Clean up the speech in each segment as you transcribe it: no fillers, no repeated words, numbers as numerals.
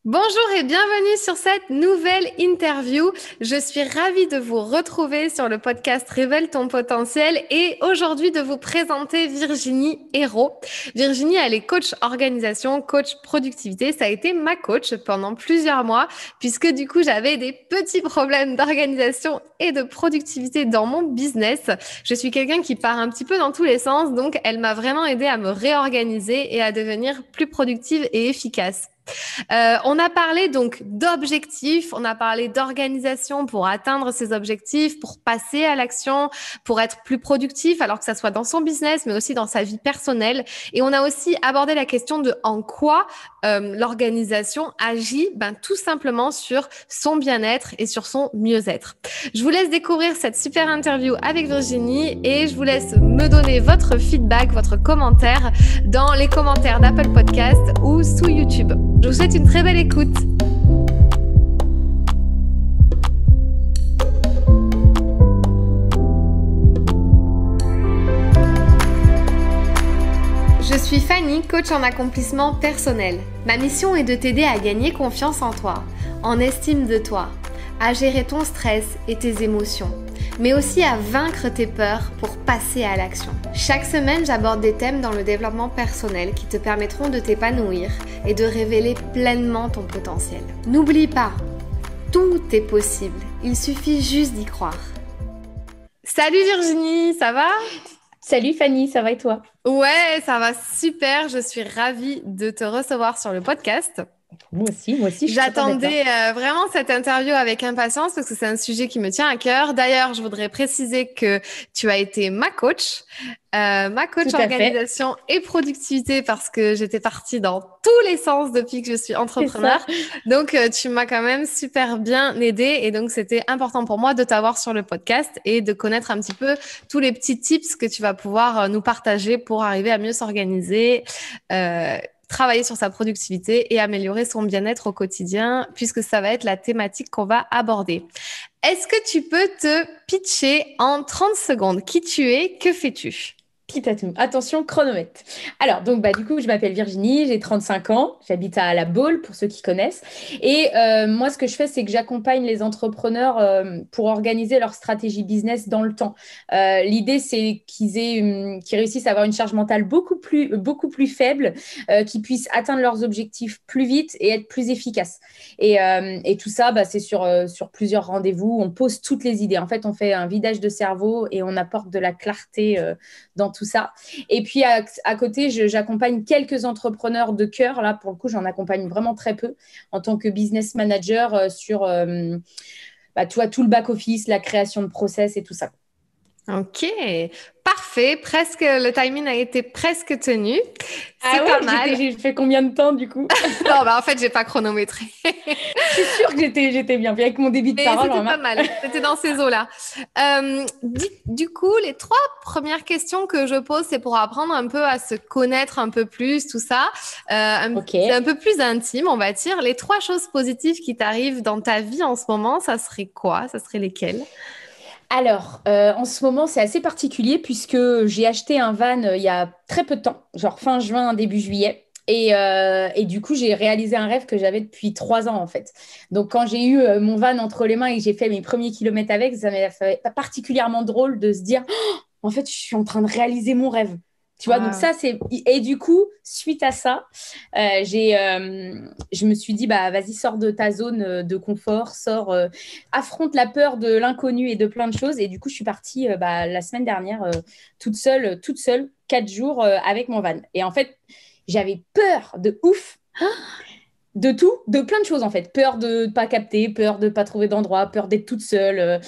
Bonjour et bienvenue sur cette nouvelle interview. Je suis ravie de vous retrouver sur le podcast Révèle ton potentiel et aujourd'hui de vous présenter Virginie Hérault. Virginie, elle est coach organisation, coach productivité. Ça a été ma coach pendant plusieurs mois puisque du coup, j'avais des petits problèmes d'organisation et de productivité dans mon business. Je suis quelqu'un qui part un petit peu dans tous les sens, donc elle m'a vraiment aidé à me réorganiser et à devenir plus productive et efficace. On a parlé donc d'objectifs, on a parlé d'organisation pour atteindre ces objectifs, pour passer à l'action, pour être plus productif, alors que ça soit dans son business, mais aussi dans sa vie personnelle. Et on a aussi abordé la question de en quoi l'organisation agit tout simplement sur son bien-être et sur son mieux-être. Je vous laisse découvrir cette super interview avec Virginie et je vous laisse me donner votre feedback, votre commentaire dans les commentaires d'Apple Podcast ou sous YouTube. Je vous souhaite une très belle écoute. Je suis Fanny, coach en accomplissement personnel. Ma mission est de t'aider à gagner confiance en toi, en estime de toi, à gérer ton stress et tes émotions, mais aussi à vaincre tes peurs pour passer à l'action. Chaque semaine, j'aborde des thèmes dans le développement personnel qui te permettront de t'épanouir et de révéler pleinement ton potentiel. N'oublie pas, tout est possible, il suffit juste d'y croire. Salut Virginie, ça va ? Salut Fanny, ça va et toi? Ouais, ça va super, je suis ravie de te recevoir sur le podcast. Moi aussi, je suis contente d'être là. J'attendais vraiment cette interview avec impatience parce que c'est un sujet qui me tient à cœur. D'ailleurs, je voudrais préciser que tu as été ma coach Tout à fait, organisation et productivité parce que j'étais partie dans tous les sens depuis que je suis c'est entrepreneur. ça. Donc, tu m'as quand même super bien aidée et donc c'était important pour moi de t'avoir sur le podcast et de connaître un petit peu tous les petits tips que tu vas pouvoir nous partager pour arriver à mieux s'organiser. Travailler sur sa productivité et améliorer son bien-être au quotidien, puisque ça va être la thématique qu'on va aborder. Est-ce que tu peux te pitcher en 30 secondes? Qui tu es? Que fais-tu? Quitte à tout. Attention, chronomètre. Alors, donc, du coup, je m'appelle Virginie, j'ai 35 ans, j'habite à La Baule, pour ceux qui connaissent. Et moi, ce que je fais, c'est que j'accompagne les entrepreneurs pour organiser leur stratégie business dans le temps. L'idée, c'est qu'ils réussissent à avoir une charge mentale beaucoup plus faible, qu'ils puissent atteindre leurs objectifs plus vite et être plus efficaces. Et tout ça, c'est sur plusieurs rendez-vous. On pose toutes les idées. En fait, on fait un vidage de cerveau et on apporte de la clarté dans tout ça. Et puis, à côté, j'accompagne quelques entrepreneurs de cœur. Là, pour le coup, j'en accompagne vraiment très peu en tant que business manager sur tu vois, tout le back-office, la création de process et tout ça. Ok, parfait. Presque, le timing a été presque tenu. C'est Ah pas ouais, mal. j'ai fait combien de temps du coup? Non, en fait, j'ai pas chronométré. Je suis sûre que j'étais bien. Puis avec mon débit de Mais parole, c'était pas remarque. mal. C'était dans ces eaux-là. Du coup, les trois premières questions que je pose, c'est pour apprendre un peu à se connaître un peu plus, tout ça. Ok. C'est un peu plus intime, on va dire. Les trois choses positives qui t'arrivent dans ta vie en ce moment, ça serait quoi? Ça serait lesquelles? Alors, en ce moment, c'est assez particulier puisque j'ai acheté un van il y a très peu de temps, genre fin juin, début juillet. Et du coup, j'ai réalisé un rêve que j'avais depuis 3 ans, en fait. Donc, quand j'ai eu mon van entre les mains et que j'ai fait mes premiers kilomètres avec, ça m'a fait particulièrement drôle de se dire, oh, en fait, je suis en train de réaliser mon rêve. Tu vois, donc Waouh. ça, c'est... Et du coup, suite à ça, je me suis dit, vas-y, sors de ta zone de confort, affronte la peur de l'inconnu et de plein de choses. Et du coup, je suis partie la semaine dernière toute seule, 4 jours avec mon van. Et en fait, j'avais peur de ouf de tout, de plein de choses en fait. Peur de ne pas capter, peur de ne pas trouver d'endroit, peur d'être toute seule.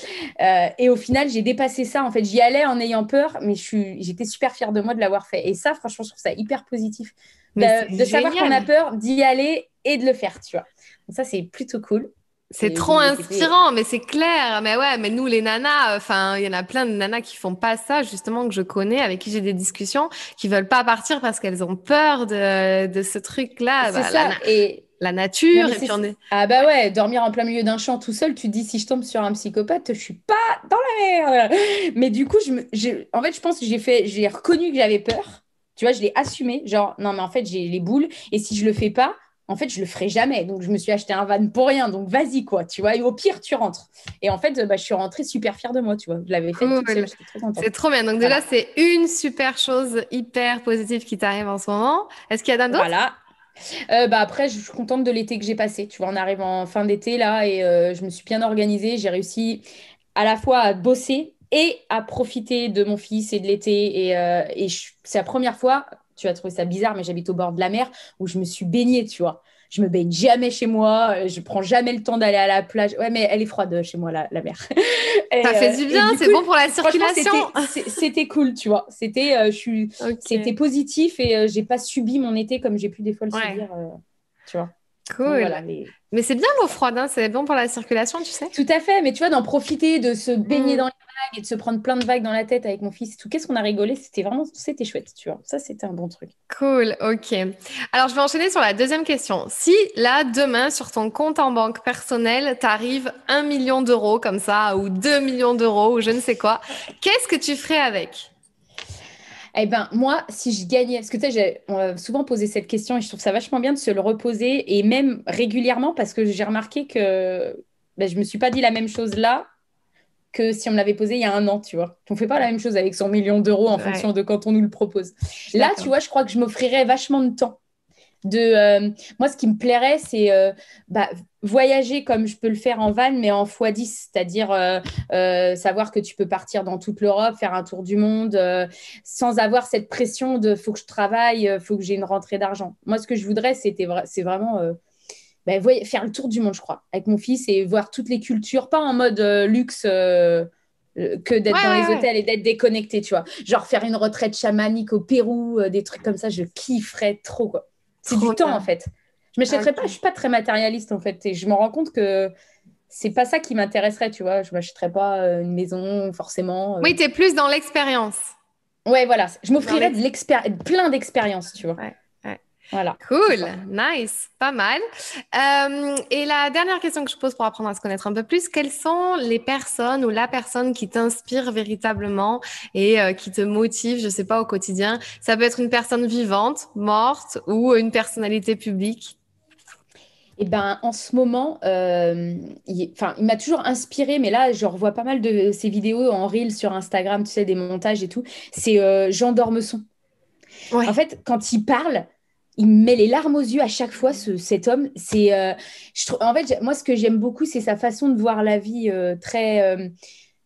Et au final, j'ai dépassé ça. En fait, j'y allais en ayant peur, mais j'étais super fière de moi de l'avoir fait. Et ça, franchement, je trouve ça hyper positif Mais c'est de savoir qu'on a génial. peur, d'y aller et de le faire, tu vois. Donc ça, c'est plutôt cool. C'est trop inspirant, mais c'est clair. Mais ouais, mais nous, les nanas, enfin, il y en a plein de nanas qui font pas ça, justement, que je connais, avec qui j'ai des discussions, qui veulent pas partir parce qu'elles ont peur de ce truc-là, C'est ça. la Non, nature, mais et puis on est... Ah bah ouais, dormir en plein milieu d'un champ tout seul, tu te dis si je tombe sur un psychopathe, je suis pas dans la merde. Mais du coup, en fait, je pense que j'ai reconnu que j'avais peur. Tu vois, je l'ai assumé. Genre, non, mais en fait, j'ai les boules. Et si je le fais pas, en fait, je le ferai jamais. Donc, je me suis acheté un van pour rien. Donc, vas-y, quoi, tu vois. Et au pire, tu rentres. Et en fait, je suis rentrée super fière de moi, tu vois. Je l'avais faite toute seule. Cool. J'étais trop contente. C'est trop bien. Donc déjà, Voilà. c'est une super chose hyper positive qui t'arrive en ce moment. Est-ce qu'il y en a d'autres? Voilà. Après, je suis contente de l'été que j'ai passé. Tu vois, on arrive en fin d'été, là, et je me suis bien organisée. J'ai réussi à la fois à bosser et à profiter de mon fils et de l'été. C'est la première fois, tu vas trouver ça bizarre, mais j'habite au bord de la mer, où je me suis baignée, tu vois. Je me baigne jamais chez moi, je prends jamais le temps d'aller à la plage. Ouais, mais elle est froide chez moi, la mer. Ça fait du bien, Du c'est coup, bon pour la franchement, circulation. c'était cool, tu vois. C'était Ok. positif et j'ai pas subi mon été comme j'ai pu des fois le Ouais, subir, tu vois. Donc cool. voilà, Mais c'est bien l'eau froide, hein, c'est bon pour la circulation, tu sais. tout à fait, mais tu vois, d'en profiter, de se baigner Hmm. dans les vagues et de se prendre plein de vagues dans la tête avec mon fils et tout. Qu'est-ce qu'on a rigolé, c'était chouette, tu vois. Ça, c'était un bon truc. Cool, ok. Alors, je vais enchaîner sur la deuxième question. Si là, demain, sur ton compte en banque personnel, t'arrives 1 million d'euros comme ça, ou 2 millions d'euros, ou je ne sais quoi, qu'est-ce que tu ferais avec? Eh ben, moi, si je gagnais, parce que tu sais, on m'a souvent posé cette question et je trouve ça vachement bien de se le reposer et même régulièrement parce que j'ai remarqué que je me suis pas dit la même chose là que si on me l'avait posé il y a un an, tu vois. On fait pas la même chose avec 100 millions d'euros en Ouais, fonction de quand on nous le propose. je suis Là, tu d'accord. vois, je crois que je m'offrirais vachement de temps. Moi, ce qui me plairait, c'est voyager comme je peux le faire en van, mais en x10, c'est-à-dire savoir que tu peux partir dans toute l'Europe, faire un tour du monde, sans avoir cette pression de faut que je travaille, faut que j'ai une rentrée d'argent. Moi, ce que je voudrais, c'est vraiment faire le tour du monde, je crois, avec mon fils et voir toutes les cultures, pas en mode luxe. Que Ouais, d'être dans les ouais, ouais. hôtels et d'être déconnecté, tu vois. Genre faire une retraite chamanique au Pérou, des trucs comme ça, je kifferais trop, quoi. C'est Trop du temps, en bien. fait. Je m'achèterais pas, je Ok. suis pas très matérialiste, en fait. Et je me rends compte que c'est pas ça qui m'intéresserait, tu vois. Je m'achèterais pas une maison, forcément. Oui, t'es plus dans l'expérience. Ouais, voilà. Je Dans m'offrirais l'ex... plein d'expériences, tu vois. Ouais, ouais. Voilà, c'est Cool, ça. nice, pas mal. Et la dernière question que je pose pour apprendre à se connaître un peu plus, quelles sont les personnes ou la personne qui t'inspire véritablement et qui te motive, je sais pas, au quotidien? Ça peut être une personne vivante, morte ou une personnalité publique. Et ben, en ce moment, il m'a toujours inspiré, mais là, je revois pas mal de ses vidéos en reel sur Instagram, tu sais, des montages et tout. C'est Jean d'Ormesson. En Ouais, fait, quand il parle, il me met les larmes aux yeux à chaque fois, cet homme. En fait, moi, ce que j'aime beaucoup, c'est sa façon de voir la vie très.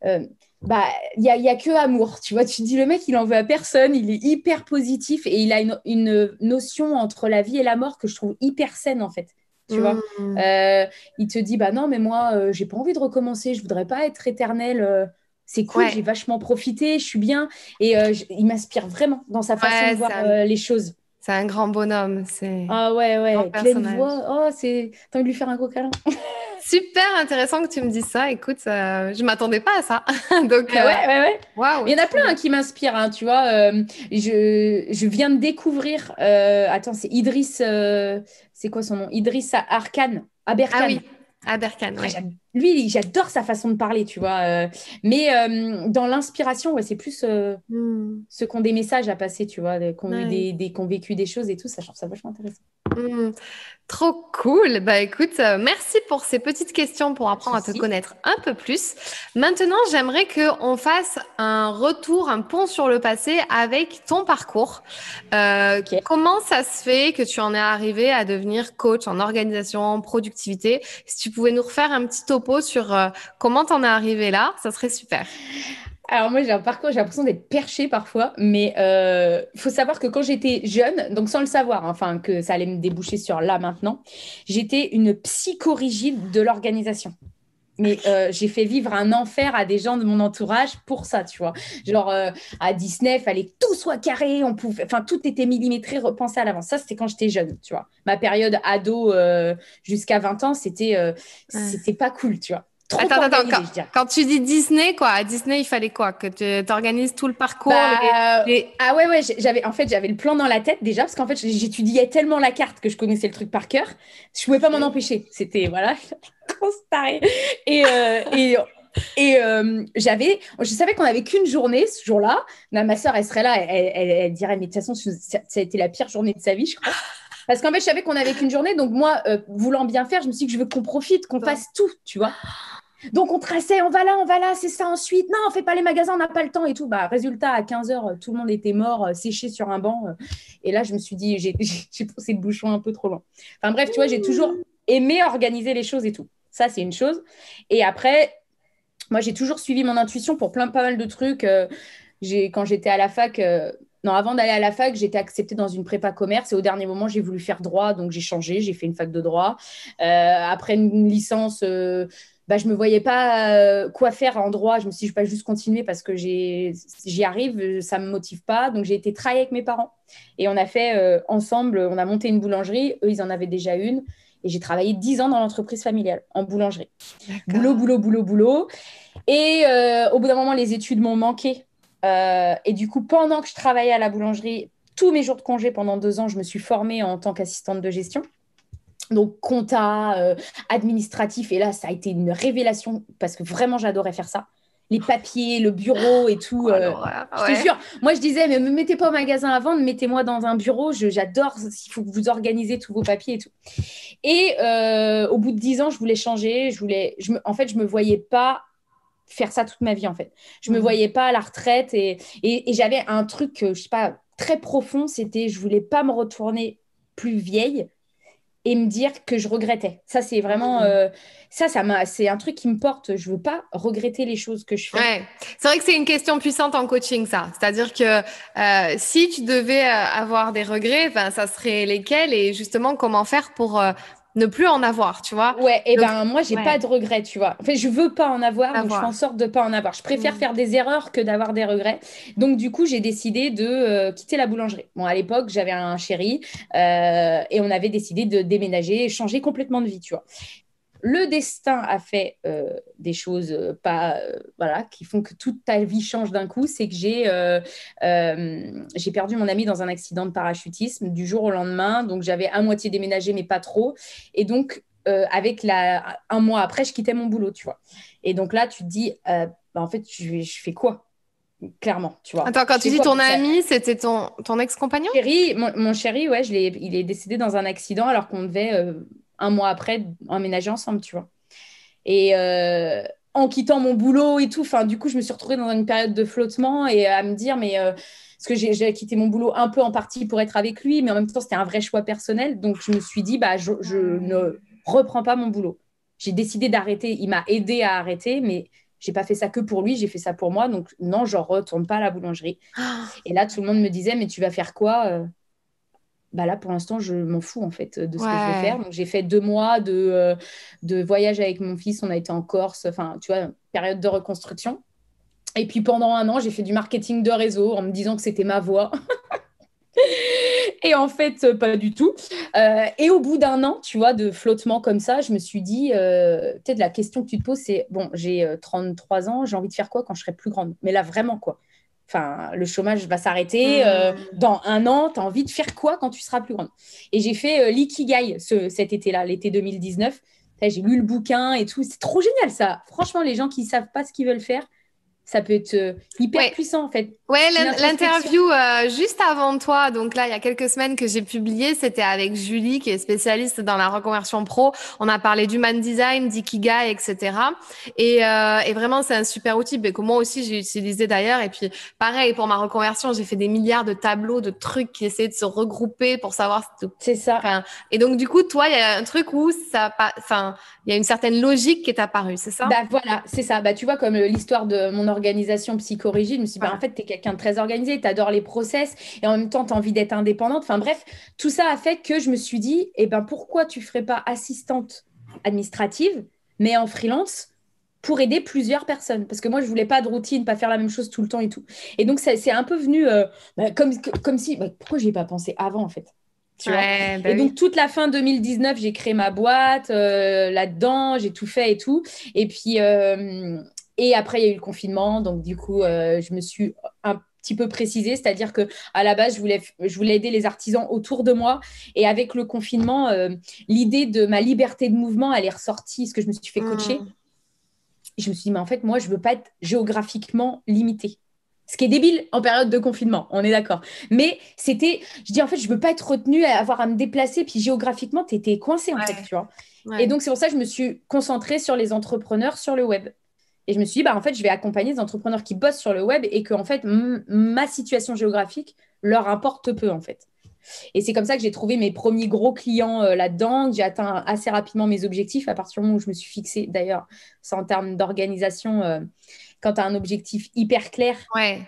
Euh, bah, il y a que amour, tu vois. Tu te dis, le mec, il en veut à personne, il est hyper positif et il a une notion entre la vie et la mort que je trouve hyper saine, en fait. Tu vois. hmm, Euh, il te dit, bah non, mais moi, j'ai pas envie de recommencer, je voudrais pas être éternel. C'est cool, j'ai ouais, vachement profité, je suis bien. Et il m'inspire vraiment dans sa façon de ouais, voir les choses. c'est un grand bonhomme, c'est Ah ouais, un grand ouais, pleine personnage. voix. Oh, t'as envie de lui faire un gros câlin? Super intéressant que tu me dises ça. Écoute, je m'attendais pas à ça. Donc, Ah ouais, ouais, ouais. waouh, Il y en a trop plein bien. qui m'inspirent, hein, tu vois. Je viens de découvrir. Attends, c'est Idriss. C'est quoi son nom? Idriss Arkan. Ah Aberkan. oui, à Berkane, Ah, oui. lui, j'adore sa façon de parler, tu vois. Mais dans l'inspiration, ouais, c'est plus Hmm, ceux qui ont des messages à passer, tu vois, qui ont eu nice. qui ont vécu des choses et tout. Ça, je trouve ça vachement intéressant. Hmm, trop cool. Bah écoute, merci pour ces petites questions pour Pas de apprendre à te souci. connaître un peu plus. Maintenant, j'aimerais qu'on fasse un retour, un pont sur le passé avec ton parcours. Ok. Comment ça se fait que tu en es arrivé à devenir coach en organisation, en productivité? Si tu pouvais nous refaire un petit topo sur comment t'en es arrivé là, ça serait super. Alors moi j'ai un parcours, j'ai l'impression d'être perché parfois, mais faut savoir que quand j'étais jeune, donc sans le savoir, hein, enfin que ça allait me déboucher sur là maintenant, j'étais une psychorigide de l'organisation. Mais j'ai fait vivre un enfer à des gens de mon entourage pour ça, tu vois. Genre à Disney, il fallait que tout soit carré, enfin tout était millimétré, repensé à l'avance. Ça c'était quand j'étais jeune, tu vois. Ma période ado jusqu'à 20 ans, Ouais. c'était pas cool, tu vois. Trop Attends. organisé, je dirais. Quand tu dis Disney, quoi, à Disney, il fallait quoi? Que tu t'organises tout le parcours, les... Ah ouais, ouais, j'avais le plan dans la tête déjà, parce qu'en fait, j'étudiais tellement la carte que je connaissais le truc par cœur. Je pouvais pas m'en Ok. empêcher. C'était, voilà, grosse tarée. Et, euh, et, je savais qu'on avait qu'une journée ce jour-là. Ma soeur, elle serait là, elle dirait, mais de toute façon, ça a été la pire journée de sa vie, je crois. Parce qu'en fait, je savais qu'on n'avait qu'une journée. Donc moi, voulant bien faire, je me suis dit que je veux qu'on profite, qu'on fasse tout, tu vois. Donc on traçait, on va là, c'est ça ensuite. Non, on fait pas les magasins, on n'a pas le temps et tout. Bah, résultat, à 15h, tout le monde était mort, séché sur un banc. Et là, je me suis dit, j'ai poussé le bouchon un peu trop loin. Enfin bref, tu vois, j'ai toujours aimé organiser les choses et tout. Ça, c'est une chose. Et après, moi, j'ai toujours suivi mon intuition pour pas mal de trucs. Quand j'étais à la fac, non, avant d'aller à la fac, j'étais acceptée dans une prépa commerce et au dernier moment, j'ai voulu faire droit, donc j'ai changé, j'ai fait une fac de droit. Après une licence, bah, je me voyais pas quoi faire en droit. Je me suis dit, je vais pas juste continuer parce que j'y arrive, ça me motive pas. Donc j'ai été travailler avec mes parents et on a fait ensemble, on a monté une boulangerie. Eux, ils en avaient déjà une. Et j'ai travaillé 10 ans dans l'entreprise familiale, en boulangerie. Boulot, boulot, boulot, boulot. Et au bout d'un moment, les études m'ont manqué. Et du coup, pendant que je travaillais à la boulangerie, tous mes jours de congé pendant 2 ans, je me suis formée en tant qu'assistante de gestion. Donc, compta, administratif. Et là, ça a été une révélation parce que vraiment, j'adorais faire ça. Les papiers, le bureau et tout. Je te jure, moi, je disais, mais ne me mettez pas au magasin à vendre, mettez-moi dans un bureau. J'adore, il faut que vous organisez tous vos papiers et tout. Et au bout de 10 ans, je voulais changer. En fait, je me voyais pas faire ça toute ma vie, en fait. Je me voyais pas à la retraite et j'avais un truc, je sais pas, très profond, c'était je voulais pas me retourner plus vieille et me dire que je regrettais. Ça, c'est vraiment... c'est un truc qui me porte. Je veux pas regretter les choses que je fais. Ouais, c'est vrai que c'est une question puissante en coaching, ça. C'est-à-dire que si tu devais avoir des regrets, ben, ça serait lesquels et justement comment faire pour ne plus en avoir, tu vois? Ouais, et Donc, ben moi, j'ai ouais, pas de regrets, tu vois. En fait, je veux pas en avoir, donc je fais en avoir. sorte de pas en avoir. Je préfère faire des erreurs que d'avoir des regrets. Donc, du coup, j'ai décidé de quitter la boulangerie. Bon, à l'époque, j'avais un chéri et on avait décidé de déménager, changer complètement de vie, tu vois. Le destin a fait des choses pas, voilà, qui font que toute ta vie change d'un coup. C'est que j'ai perdu mon ami dans un accident de parachutisme du jour au lendemain. Donc, j'avais à moitié déménagé, mais pas trop. Et donc, un mois après, je quittais mon boulot, tu vois. Et donc là, tu te dis, bah, en fait, je fais quoi? Clairement, tu vois. Attends, quand Je tu fais dis quoi? ton ami, c'était ton ex-compagnon? Chéri, mon chéri, ouais, il est décédé dans un accident alors qu'on devait, un mois après, emménager ensemble, tu vois. Et en quittant mon boulot et tout, enfin, du coup, je me suis retrouvée dans une période de flottement et à me dire, mais parce que j'ai quitté mon boulot un peu en partie pour être avec lui, mais en même temps, c'était un vrai choix personnel. Donc, je me suis dit, bah, je ne reprends pas mon boulot. J'ai décidé d'arrêter. Il m'a aidé à arrêter, mais j'ai pas fait ça que pour lui, j'ai fait ça pour moi. Donc, non, je retourne pas à la boulangerie. Et là, tout le monde me disait, mais tu vas faire quoi bah là, pour l'instant, je m'en fous en fait de ce que je vais faire. Ouais. Donc, j'ai fait 2 mois de voyage avec mon fils. On a été en Corse, enfin, tu vois, période de reconstruction. Et puis pendant un an, j'ai fait du marketing de réseau en me disant que c'était ma voie. Et en fait, pas du tout. Et au bout d'un an, tu vois, de flottement comme ça, je me suis dit, peut-être la question que tu te poses, c'est, bon, j'ai 33 ans, j'ai envie de faire quoi quand je serai plus grande? Mais là, vraiment, quoi. Enfin, le chômage va s'arrêter. Dans un an, tu as envie de faire quoi quand tu seras plus grande? Et j'ai fait l'Ikigai cet été-là, l'été 2019. J'ai lu le bouquin et tout. C'est trop génial, ça. Franchement, les gens qui ne savent pas ce qu'ils veulent faire, ça peut être hyper Ouais. puissant, en fait. Ouais, C'est une introspection. l'interview juste avant toi, donc là, il y a quelques semaines que j'ai publié, c'était avec Julie, qui est spécialiste dans la reconversion pro. On a parlé d'human design, d'ikigai, etc. Et vraiment, c'est un super outil que moi aussi, j'ai utilisé d'ailleurs. Et puis, pareil, pour ma reconversion, j'ai fait des milliards de tableaux, de trucs qui essaient de se regrouper pour savoir... C'est ça. Enfin, et donc, du coup, toi, il y a un truc où enfin, il y a une certaine logique qui est apparue, c'est ça? Bah voilà, c'est ça. Bah tu vois, comme l'histoire de mon organisation Psychorigide, je me suis dit, bah en Voilà. fait, tu es quelqu'un de très organisé, tu adores les process et en même temps, tu as envie d'être indépendante. Enfin bref, tout ça a fait que je me suis dit, eh ben pourquoi tu ferais pas assistante administrative, mais en freelance pour aider plusieurs personnes? Parce que moi, je voulais pas de routine, pas faire la même chose tout le temps et tout. Et donc, c'est un peu venu bah, comme si, bah, pourquoi je n'y ai pas pensé avant en fait? Tu vois. Ouais, bah Et oui. donc, toute la fin 2019, j'ai créé ma boîte là-dedans, j'ai tout fait et tout. Et puis, et après, il y a eu le confinement. Donc, du coup, je me suis un petit peu précisée, c'est-à-dire que à la base, je voulais aider les artisans autour de moi. Et avec le confinement, l'idée de ma liberté de mouvement, elle est ressortie, parce que je me suis fait coacher. Hmm. Et je me suis dit, mais en fait, moi, je veux pas être géographiquement limitée. Ce qui est débile en période de confinement, on est d'accord. Mais je dis en fait, je veux pas être retenue à avoir à me déplacer, puis géographiquement, tu étais coincée en fait, Ouais, tu vois. Et ouais. donc, c'est pour ça que je me suis concentrée sur les entrepreneurs sur le web. Et je me suis dit, bah, en fait, je vais accompagner des entrepreneurs qui bossent sur le web et que, en fait, ma situation géographique leur importe peu, en fait. Et c'est comme ça que j'ai trouvé mes premiers gros clients là-dedans, que j'ai atteint assez rapidement mes objectifs à partir du moment où je me suis fixée. D'ailleurs, c'est en termes d'organisation, quand tu as un objectif hyper clair Ouais.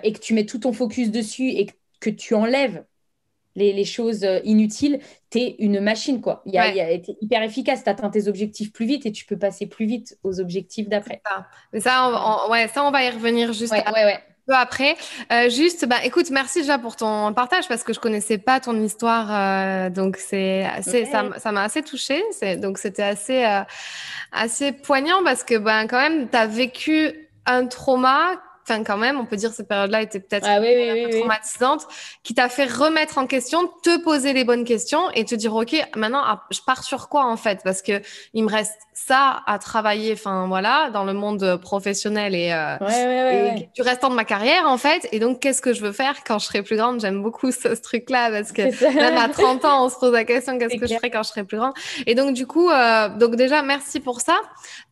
et que tu mets tout ton focus dessus et que tu enlèves les choses inutiles, tu es une machine, quoi. Ouais. T'es hyper efficace, tu atteins tes objectifs plus vite et tu peux passer plus vite aux objectifs d'après. Ça. Mais ça, Voilà. ouais, ça, on va y revenir juste Ouais, ouais, ouais. peu après. Juste, bah, écoute, merci déjà pour ton partage parce que je connaissais pas ton histoire, donc Ouais. ça m'a assez touchée. Donc c'était assez poignant parce que ben quand même, tu as vécu un trauma. Enfin, quand même, on peut dire que cette période-là était peut-être Ah oui, oui, un oui, peu oui. traumatisante, qui t'a fait remettre en question, te poser les bonnes questions et te dire, OK, maintenant, je pars sur quoi en fait? Parce que il me reste ça à travailler, enfin voilà, dans le monde professionnel Ouais, ouais, ouais, et ouais. du restant de ma carrière en fait. Et donc, qu'est-ce que je veux faire quand je serai plus grande? J'aime beaucoup ce truc-là parce que C'est ça. même à 30 ans, on se pose la question, qu'est-ce C'est que je clair. ferai quand je serai plus grande? Et donc, du coup, donc déjà, merci pour ça.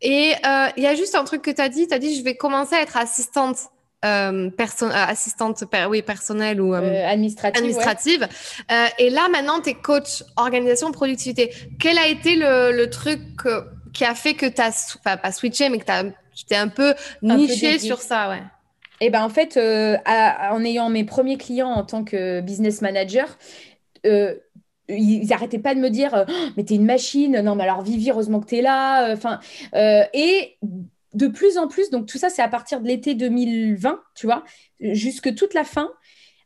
Et il y a juste un truc que tu as dit, je vais commencer à être assistante. Oui, personnelle ou Administrative, ouais. administrative. Et là, maintenant, tu es coach organisation, productivité. Quel a été le truc qui a fait que tu as, enfin, pas switché, mais que tu t'es un peu Un peu niché sur dédié. ça, ouais. Et ben en fait, en ayant mes premiers clients en tant que business manager, euh, ils n'arrêtaient pas de me dire mais t'es une machine, non mais alors Vivi, heureusement que t'es là. Enfin, et de plus en plus, donc tout ça c'est à partir de l'été 2020, tu vois, jusque toute la fin.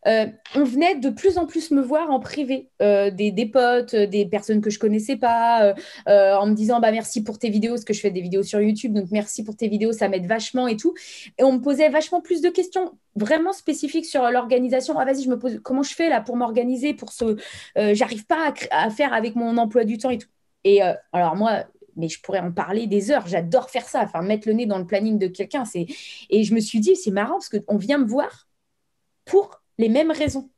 On venait de plus en plus me voir en privé, des potes, des personnes que je connaissais pas, en me disant bah merci pour tes vidéos, parce que je fais des vidéos sur YouTube, donc merci pour tes vidéos, ça m'aide vachement et tout. Et on me posait vachement plus de questions vraiment spécifiques sur l'organisation. Ah vas-y, je me pose comment je fais là pour m'organiser, j'arrive pas à faire avec mon emploi du temps et tout. Et alors moi, mais je pourrais en parler des heures. J'adore faire ça, enfin mettre le nez dans le planning de quelqu'un. Et je me suis dit c'est marrant parce qu'on vient me voir pour les mêmes raisons.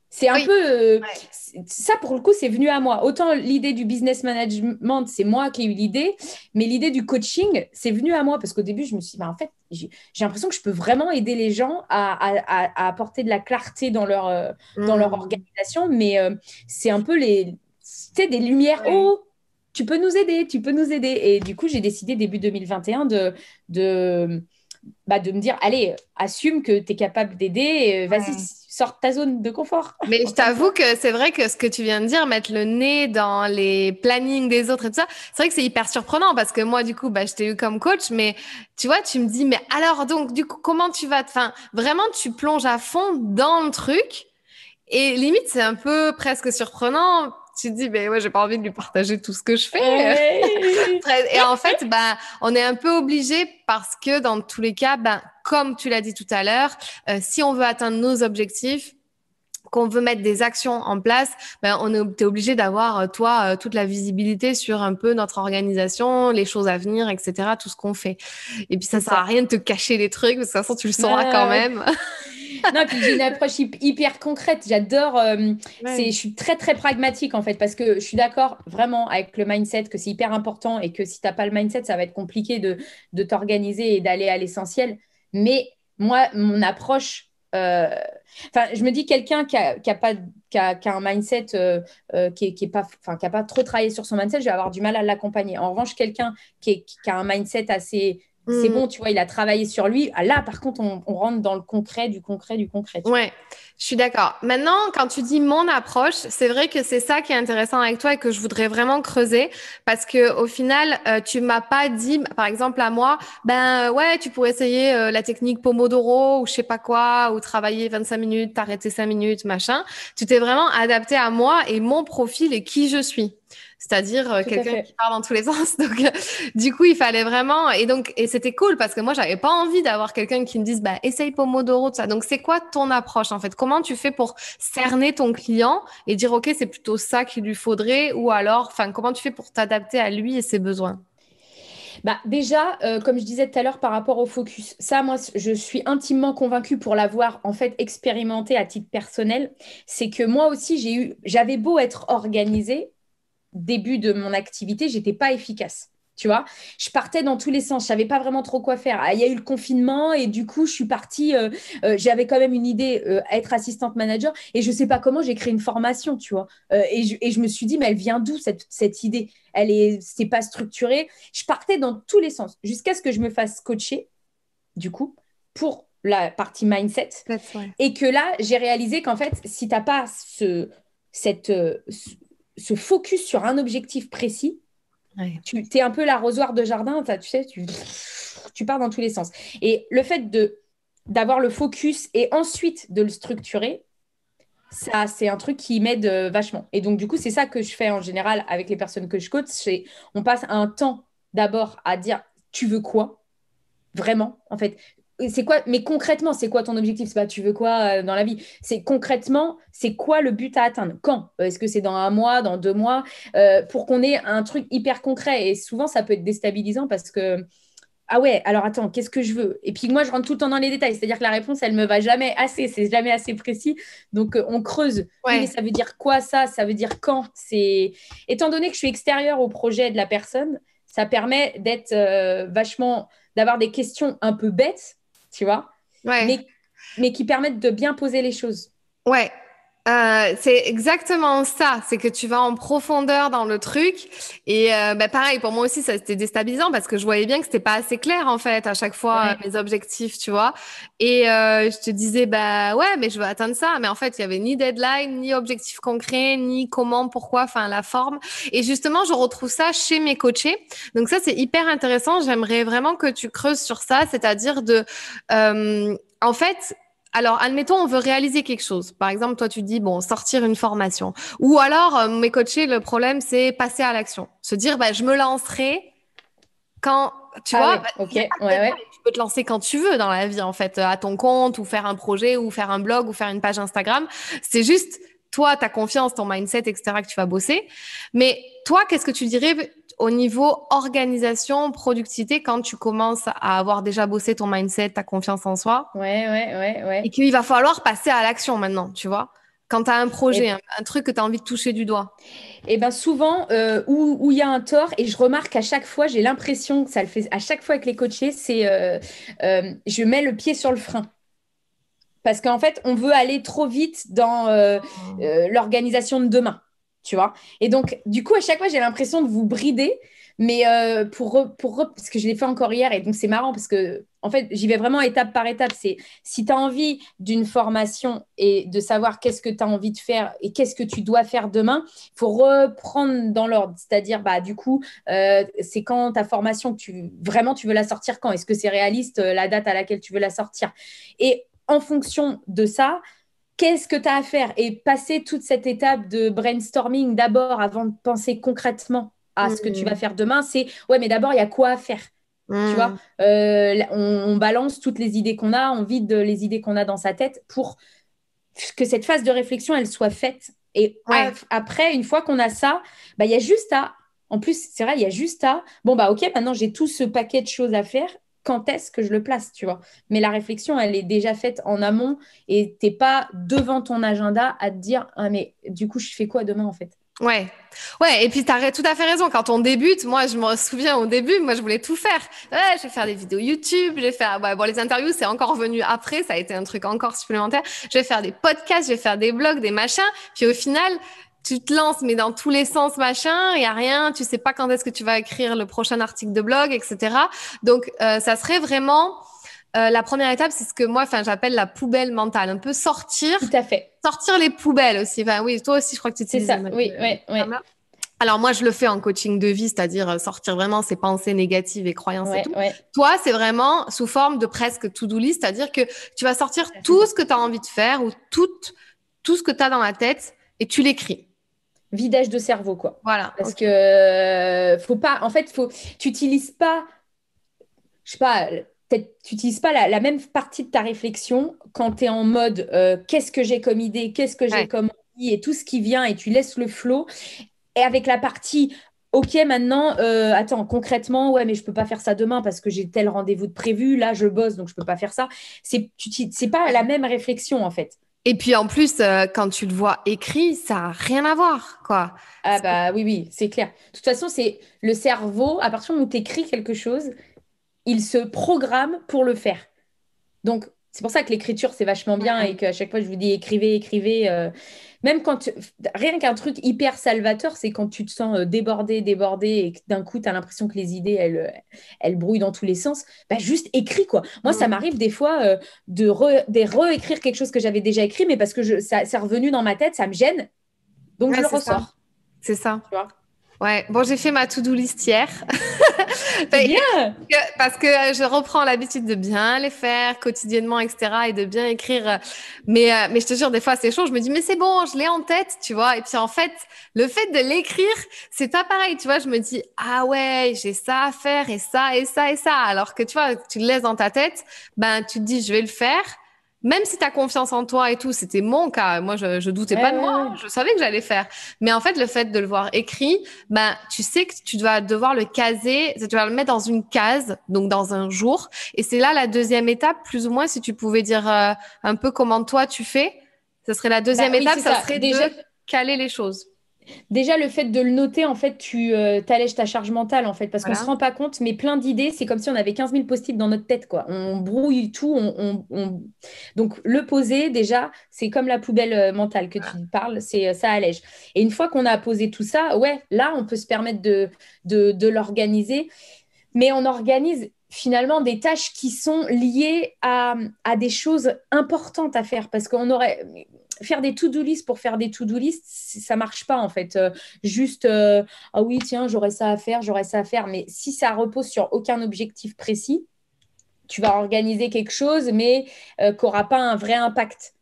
C'est un Oui. peu Ouais. ça pour le coup, c'est venu à moi. Autant l'idée du business management, c'est moi qui ai eu l'idée, mais l'idée du coaching, c'est venu à moi parce qu'au début, je me suis dit, bah, en fait, j'ai l'impression que je peux vraiment aider les gens à apporter de la clarté dans leur Hmm. organisation, mais c'est un peu des lumières. Ouais. Oh, tu peux nous aider, tu peux nous aider. Et du coup, j'ai décidé début 2021 de de me dire, allez, assume que tu es capable d'aider, vas-y, Ouais. sors de ta zone de confort, Mais je entraîne-toi. t'avoue que c'est vrai que ce que tu viens de dire, mettre le nez dans les plannings des autres et tout ça, c'est vrai que c'est hyper surprenant parce que moi, du coup, bah, je t'ai eu comme coach, mais tu vois, tu me dis, mais alors donc, du coup, comment tu vas enfin, vraiment, tu plonges à fond dans le truc et limite, c'est un peu presque surprenant. Tu te dis, mais ouais, j'ai pas envie de lui partager tout ce que je fais. Ouais. Et en fait, bah, on est un peu obligé parce que dans tous les cas, ben, comme tu l'as dit tout à l'heure, si on veut atteindre nos objectifs, qu'on veut mettre des actions en place, ben t'es obligé d'avoir toi toute la visibilité sur un peu notre organisation, les choses à venir, etc. Tout ce qu'on fait. Et puis ça C'est sert à ça. rien de te cacher les trucs, de toute façon tu le Non, sauras quand même. non, et puis j'ai une approche hyper concrète. J'adore. Je Ouais. suis très, très pragmatique en fait, parce que je suis d'accord vraiment avec le mindset que c'est hyper important et que si tu n'as pas le mindset, ça va être compliqué de t'organiser et d'aller à l'essentiel. Mais moi, mon approche. Enfin, je me dis quelqu'un qui a pas qui a un mindset qui est pas enfin qui a pas trop travaillé sur son mindset, je vais avoir du mal à l'accompagner. En revanche, quelqu'un qui a un mindset assez c'est Hmm. bon, tu vois, il a travaillé sur lui. Ah, là, par contre, on rentre dans le concret, du concret, tu vois. Ouais, je suis d'accord. Maintenant, quand tu dis mon approche, c'est vrai que c'est ça qui est intéressant avec toi et que je voudrais vraiment creuser parce que au final, tu m'as pas dit, par exemple à moi, ben ouais, tu pourrais essayer la technique Pomodoro ou je sais pas quoi, ou travailler 25 minutes, t'arrêter 5 minutes, machin. Tu t'es vraiment adapté à moi et mon profil et qui je suis. C'est-à-dire Tout à quelqu'un qui fait. parle dans tous les sens. Donc, du coup, il fallait vraiment. Et c'était cool parce que moi, j'avais pas envie d'avoir quelqu'un qui me dise, bah, essaye Pomodoro, tout ça. Donc, c'est quoi ton approche en fait? Comment tu fais pour cerner ton client et dire, OK, c'est plutôt ça qu'il lui faudrait ou alors, enfin, comment tu fais pour t'adapter à lui et ses besoins? Bah, déjà, comme je disais tout à l'heure par rapport au focus, ça, moi, je suis intimement convaincue pour l'avoir en fait expérimenté à titre personnel. C'est que moi aussi, j'avais beau être organisée, début de mon activité, j'étais pas efficace. Tu vois, je partais dans tous les sens, je savais pas vraiment trop quoi faire. Ah, il y a eu le confinement et du coup, je suis partie. J'avais quand même une idée à être assistante manager et je sais pas comment j'ai créé une formation, tu vois. Et je me suis dit, mais elle vient d'où cette idée? C'est pas structuré. Je partais dans tous les sens jusqu'à ce que je me fasse coacher, du coup, pour la partie mindset. Ouais. Et que là, j'ai réalisé qu'en fait, si t'as pas cette, ce focus sur un objectif précis, Ouais. tu es un peu l'arrosoir de jardin, tu sais, tu pars dans tous les sens. Et le fait d'avoir le focus et ensuite de le structurer, ça, c'est un truc qui m'aide vachement. Et donc, du coup, c'est ça que je fais en général avec les personnes que je coach. On passe un temps d'abord à dire, tu veux quoi? Vraiment, en fait. C'est quoi, mais concrètement, c'est quoi ton objectif? C'est pas tu veux quoi dans la vie? C'est concrètement, c'est quoi le but à atteindre? Quand? Est-ce que c'est dans un mois, dans 2 mois? Pour qu'on ait un truc hyper concret. Et souvent, ça peut être déstabilisant parce que, ah ouais, alors attends, qu'est-ce que je veux? Et puis moi, je rentre tout le temps dans les détails. C'est-à-dire que la réponse, elle me va jamais assez. C'est jamais assez précis. Donc, on creuse. Oui, mais Ouais. ça veut dire quoi ça? Ça veut dire quand? Étant donné que je suis extérieure au projet de la personne, ça permet d'être vachement, d'avoir des questions un peu bêtes, tu vois, Ouais. mais qui permettent de bien poser les choses. Ouais, c'est exactement ça. C'est que tu vas en profondeur dans le truc. Et bah, pareil, pour moi aussi, ça c'était déstabilisant parce que je voyais bien que c'était pas assez clair en fait à chaque fois Ouais, mes objectifs, tu vois. Et je te disais bah ouais, mais je veux atteindre ça. Mais en fait, il y avait ni deadline, ni objectif concret, ni comment, pourquoi, enfin la forme. Et justement, je retrouve ça chez mes coachés. Donc ça, c'est hyper intéressant. J'aimerais vraiment que tu creuses sur ça, c'est-à-dire en fait. Alors, admettons, on veut réaliser quelque chose. Par exemple, toi, tu dis, bon, sortir une formation. Ou alors, mes coachés, le problème, c'est passer à l'action. Se dire, bah, je me lancerai quand, tu ah vois, ouais, bah, ok, il y a ouais, pas de deadline. ouais. Tu peux te lancer quand tu veux dans la vie, en fait, à ton compte, ou faire un projet, ou faire un blog, ou faire une page Instagram. C'est juste, toi, ta confiance, ton mindset, etc., que tu vas bosser. Mais toi, qu'est-ce que tu dirais au niveau organisation, productivité, quand tu commences à avoir déjà bossé ton mindset, ta confiance en soi? Ouais, ouais, ouais, Et ouais. qu'il va falloir passer à l'action maintenant, tu vois. Quand tu as un projet, Et, un truc que tu as envie de toucher du doigt. et ben souvent, où il y a un tort, et je remarque à chaque fois, j'ai l'impression que ça le fait à chaque fois avec les coachés, c'est je mets le pied sur le frein. Parce qu'en fait, on veut aller trop vite dans l'organisation de demain, tu vois. Et donc, du coup, à chaque fois, j'ai l'impression de vous brider, mais parce que je l'ai fait encore hier, et donc c'est marrant, parce que, en fait, j'y vais vraiment étape par étape. C'est si tu as envie d'une formation et de savoir qu'est-ce que tu as envie de faire et qu'est-ce que tu dois faire demain, il faut reprendre dans l'ordre. C'est-à-dire, bah, du coup, c'est quand ta formation, vraiment, tu veux la sortir quand? Est-ce que c'est réaliste, la date à laquelle tu veux la sortir? Et en fonction de ça, qu'est-ce que tu as à faire? Et passer toute cette étape de brainstorming d'abord avant de penser concrètement à ce que tu vas Mmh. faire demain, c'est ouais, mais d'abord, il y a quoi à faire? Tu vois, Mmh. on balance toutes les idées qu'on a, on vide les idées qu'on a dans sa tête pour que cette phase de réflexion, elle soit faite. Et Ouais. après, une fois qu'on a ça, bah, il y a juste à. En plus, c'est vrai, il y a juste à. Bon, bah, ok, maintenant j'ai tout ce paquet de choses à faire. Quand est-ce que je le place, tu vois? Mais la réflexion, elle est déjà faite en amont et t'es pas devant ton agenda à te dire, ah, mais du coup, je fais quoi demain, en fait? Ouais. Ouais, et puis t'as tout à fait raison. Quand on débute, moi, je me souviens au début, moi, je voulais tout faire. Ouais, je vais faire des vidéos YouTube, je vais faire, ouais, bon, les interviews, c'est encore venu après, ça a été un truc encore supplémentaire. Je vais faire des podcasts, je vais faire des blogs, des machins. Puis au final, tu te lances, mais dans tous les sens, machin, il y a rien, tu sais pas quand est-ce que tu vas écrire le prochain article de blog, etc. Donc, ça serait vraiment, la première étape, c'est ce que moi, enfin, j'appelle la poubelle mentale. Un peu Tout à fait. sortir les poubelles aussi. Enfin, oui, toi aussi, je crois que tu C'est utilises ça. Oui, le ouais, ouais, terme-là. Alors moi, je le fais en coaching de vie, c'est-à-dire sortir vraiment ses pensées négatives et croyances et ouais, tout. ouais. Toi, c'est vraiment sous forme de presque to-do list, c'est-à-dire que tu vas sortir C'est tout ça. ce que tu as envie de faire ou tout ce que tu as dans la tête et tu l'écris. Vidage de cerveau, quoi. Voilà, Parce que ok. faut pas, en fait, tu n'utilises pas je sais pas, peut-être tu n'utilises pas la même partie de ta réflexion quand tu es en mode qu'est-ce que j'ai comme idée, qu'est-ce que j'ai Ouais, comme envie et tout ce qui vient et tu laisses le flow. Et avec la partie ok, maintenant, attends, concrètement, ouais, mais je peux pas faire ça demain parce que j'ai tel rendez-vous de prévu. Là, je bosse, donc je peux pas faire ça. C'est pas la même réflexion, en fait. Et puis en plus, quand tu le vois écrit, ça n'a rien à voir, quoi. Ah bah oui, oui, c'est clair. De toute façon, c'est le cerveau, à partir du moment où tu écris quelque chose, il se programme pour le faire. Donc, c'est pour ça que l'écriture, c'est vachement bien et qu'à chaque fois, je vous dis écrivez, écrivez. Même quand rien qu'un truc hyper salvateur, c'est quand tu te sens débordé et que d'un coup, tu as l'impression que les idées, elles brouillent dans tous les sens. Bah, juste écris, quoi. Moi, ça Mm. m'arrive des fois de réécrire quelque chose que j'avais déjà écrit, mais parce que ça, c'est revenu dans ma tête, ça me gêne, donc je Ouais, le c'est ça. ressors. C'est ça. Tu vois. Ouais. Bon, j'ai fait ma to-do list hier. C'est Fait- bien! Parce que je reprends l'habitude de bien les faire quotidiennement, etc. et de bien écrire. Mais je te jure, des fois, c'est chaud. Je me dis, mais c'est bon, je l'ai en tête, tu vois. Et puis, en fait, le fait de l'écrire, c'est pas pareil, tu vois. Je me dis, ah ouais, j'ai ça à faire et ça et ça et ça. Alors que, tu vois, tu le laisses dans ta tête, ben, tu te dis, je vais le faire. Même si tu as confiance en toi et tout, c'était mon cas. Moi, je doutais pas Ouais, de moi, ouais, hein. ouais. Je savais que j'allais faire. Mais en fait, le fait de le voir écrit, ben, tu sais que tu dois devoir le caser, tu vas le mettre dans une case, donc dans un jour. Et c'est là la deuxième étape, plus ou moins, si tu pouvais dire un peu comment toi tu fais. Ce serait la Bah deuxième oui, étape, c'est ça ça. serait de caler les choses. Déjà, le fait de le noter, en fait, tu t'allèges ta charge mentale, en fait, parce qu'on se Voilà. rend pas compte, mais plein d'idées, c'est comme si on avait 15 000 post-it dans notre tête, quoi. On brouille tout. Donc, le poser, déjà, c'est comme la poubelle mentale que tu parles, ça allège. Et une fois qu'on a posé tout ça, ouais, là, on peut se permettre de l'organiser, mais on organise finalement des tâches qui sont liées à des choses importantes à faire, parce qu'on aurait faire des to-do list pour faire des to-do list, ça marche pas en fait. Juste, ah oui, tiens, j'aurais ça à faire, j'aurais ça à faire. Mais si ça repose sur aucun objectif précis, tu vas organiser quelque chose, mais qui n'aura pas un vrai impact.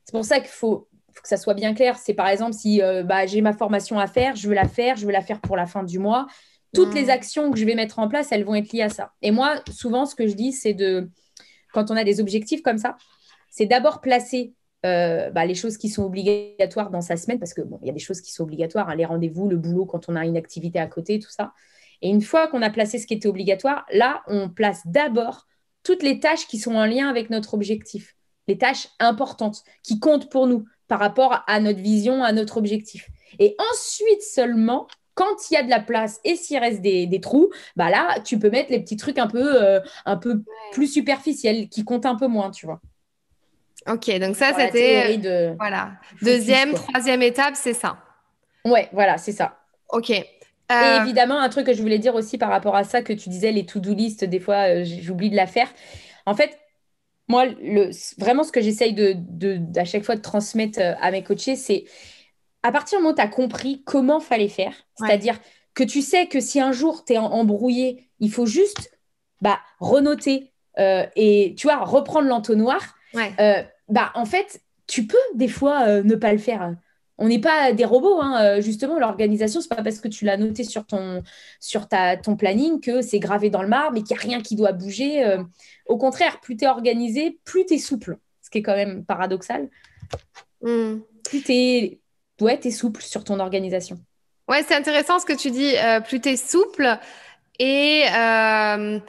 C'est pour ça qu'il faut que ça soit bien clair. C'est par exemple si bah, j'ai ma formation à faire, je veux la faire pour la fin du mois. Toutes les Hmm. actions que je vais mettre en place, elles vont être liées à ça. Et moi, souvent, ce que je dis, c'est quand on a des objectifs comme ça, c'est d'abord placer bah, les choses qui sont obligatoires dans sa semaine, parce que bon, il y a des choses qui sont obligatoires, hein, les rendez-vous, le boulot, quand on a une activité à côté, tout ça. Et une fois qu'on a placé ce qui était obligatoire, là, on place d'abord toutes les tâches qui sont en lien avec notre objectif, les tâches importantes, qui comptent pour nous par rapport à notre vision, à notre objectif. Et ensuite seulement, quand il y a de la place et s'il reste des trous, bah là, tu peux mettre les petits trucs un peu plus superficiels, qui comptent un peu moins, tu vois. Ok, donc ça, Dans la c'était, théorie voilà. du focus, Deuxième, quoi. troisième étape, c'est ça. Ouais, voilà, c'est ça. Ok. Et Euh, évidemment, un truc que je voulais dire aussi par rapport à ça, que tu disais, les to-do list, des fois, j'oublie de la faire. En fait, moi, vraiment, ce que j'essaye à chaque fois de transmettre à mes coachés, c'est à partir du moment où tu as compris comment fallait faire, ouais. c'est-à-dire que tu sais que si un jour tu es embrouillé, il faut juste bah, renoter et tu vois, reprendre l'entonnoir. Ouais. Bah, en fait, tu peux des fois ne pas le faire. On n'est pas des robots, hein. Justement, l'organisation, c'est pas parce que tu l'as noté ton planning que c'est gravé dans le marbre et qu'il n'y a rien qui doit bouger. Au contraire, plus tu es organisé, plus tu es souple, ce qui est quand même paradoxal. Hmm. Plus tu es, ouais, t'es souple sur ton organisation. Ouais, c'est intéressant ce que tu dis. Plus tu es souple et, euh,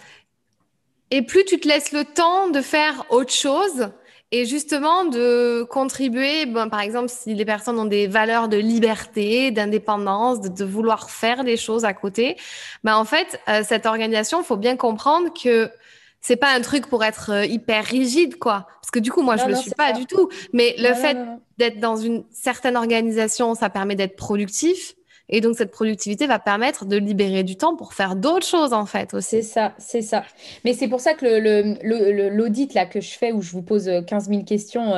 et plus tu te laisses le temps de faire autre chose et justement de contribuer, bon, par exemple, si les personnes ont des valeurs de liberté, d'indépendance, de vouloir faire des choses à côté, ben en fait, cette organisation, faut bien comprendre que c'est pas un truc pour être hyper rigide, quoi. Parce que du coup, moi, je Non, le non, suis c'est pas ça. du tout. Mais le Non, non, fait non, non. d'être dans une certaine organisation, ça permet d'être productif. Et donc, cette productivité va permettre de libérer du temps pour faire d'autres choses, en fait, C'est aussi. ça, c'est ça. Mais c'est pour ça que l'audit là, que je fais où je vous pose 15 000 questions,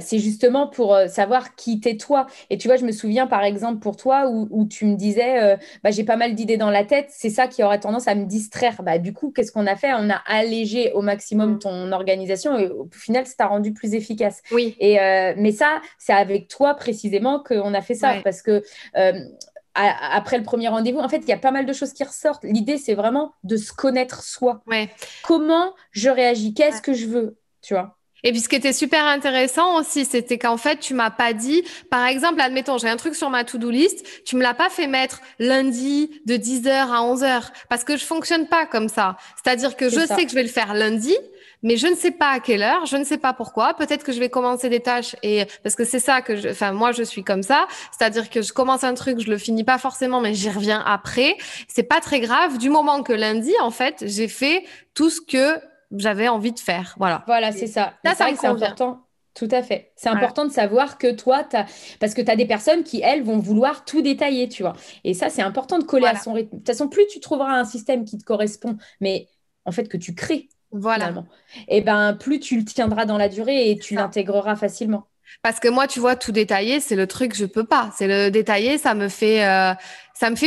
c'est justement pour savoir qui t'es toi. Et tu vois, je me souviens par exemple pour toi où tu me disais, bah, j'ai pas mal d'idées dans la tête, c'est ça qui aurait tendance à me distraire. Bah, du coup, qu'est-ce qu'on a fait? On a allégé au maximum Mm. ton organisation et au final, ça t'a rendu plus efficace. Oui, Mais ça, c'est avec toi précisément qu'on a fait ça ouais, parce que euh, après le premier rendez-vous, en fait, il y a pas mal de choses qui ressortent. L'idée, c'est vraiment de se connaître soi. ouais. Comment je réagis? Qu'est-ce que je veux? Tu vois? Et puis, ce qui était super intéressant aussi, c'était qu'en fait, tu m'as pas dit, par exemple, admettons, j'ai un truc sur ma to-do list, tu me l'as pas fait mettre lundi de 10h à 11h, parce que je fonctionne pas comme ça. C'est-à-dire que C'est je sais que ça. je vais le faire lundi, mais je ne sais pas à quelle heure, je ne sais pas pourquoi. Peut-être que je vais commencer des tâches et parce que c'est ça que enfin, moi, je suis comme ça. C'est-à-dire que je commence un truc, je le finis pas forcément, mais j'y reviens après. C'est pas très grave du moment que lundi, en fait, j'ai fait tout ce que j'avais envie de faire. Voilà. Voilà, c'est ça. Mais c'est Ça vrai me que c'est convient. important. Tout à fait. C'est Voilà. important de savoir que toi, parce que tu as des personnes qui, elles, vont vouloir tout détailler, tu vois. Et ça, c'est important de coller à Voilà. son rythme. De toute façon, plus tu trouveras un système qui te correspond, mais en fait que tu crées Voilà. finalement, et ben plus tu le tiendras dans la durée et tu Ça. l'intégreras facilement. Parce que moi, tu vois, tout détailler, c'est le truc, je peux pas. C'est le détailler, ça me fait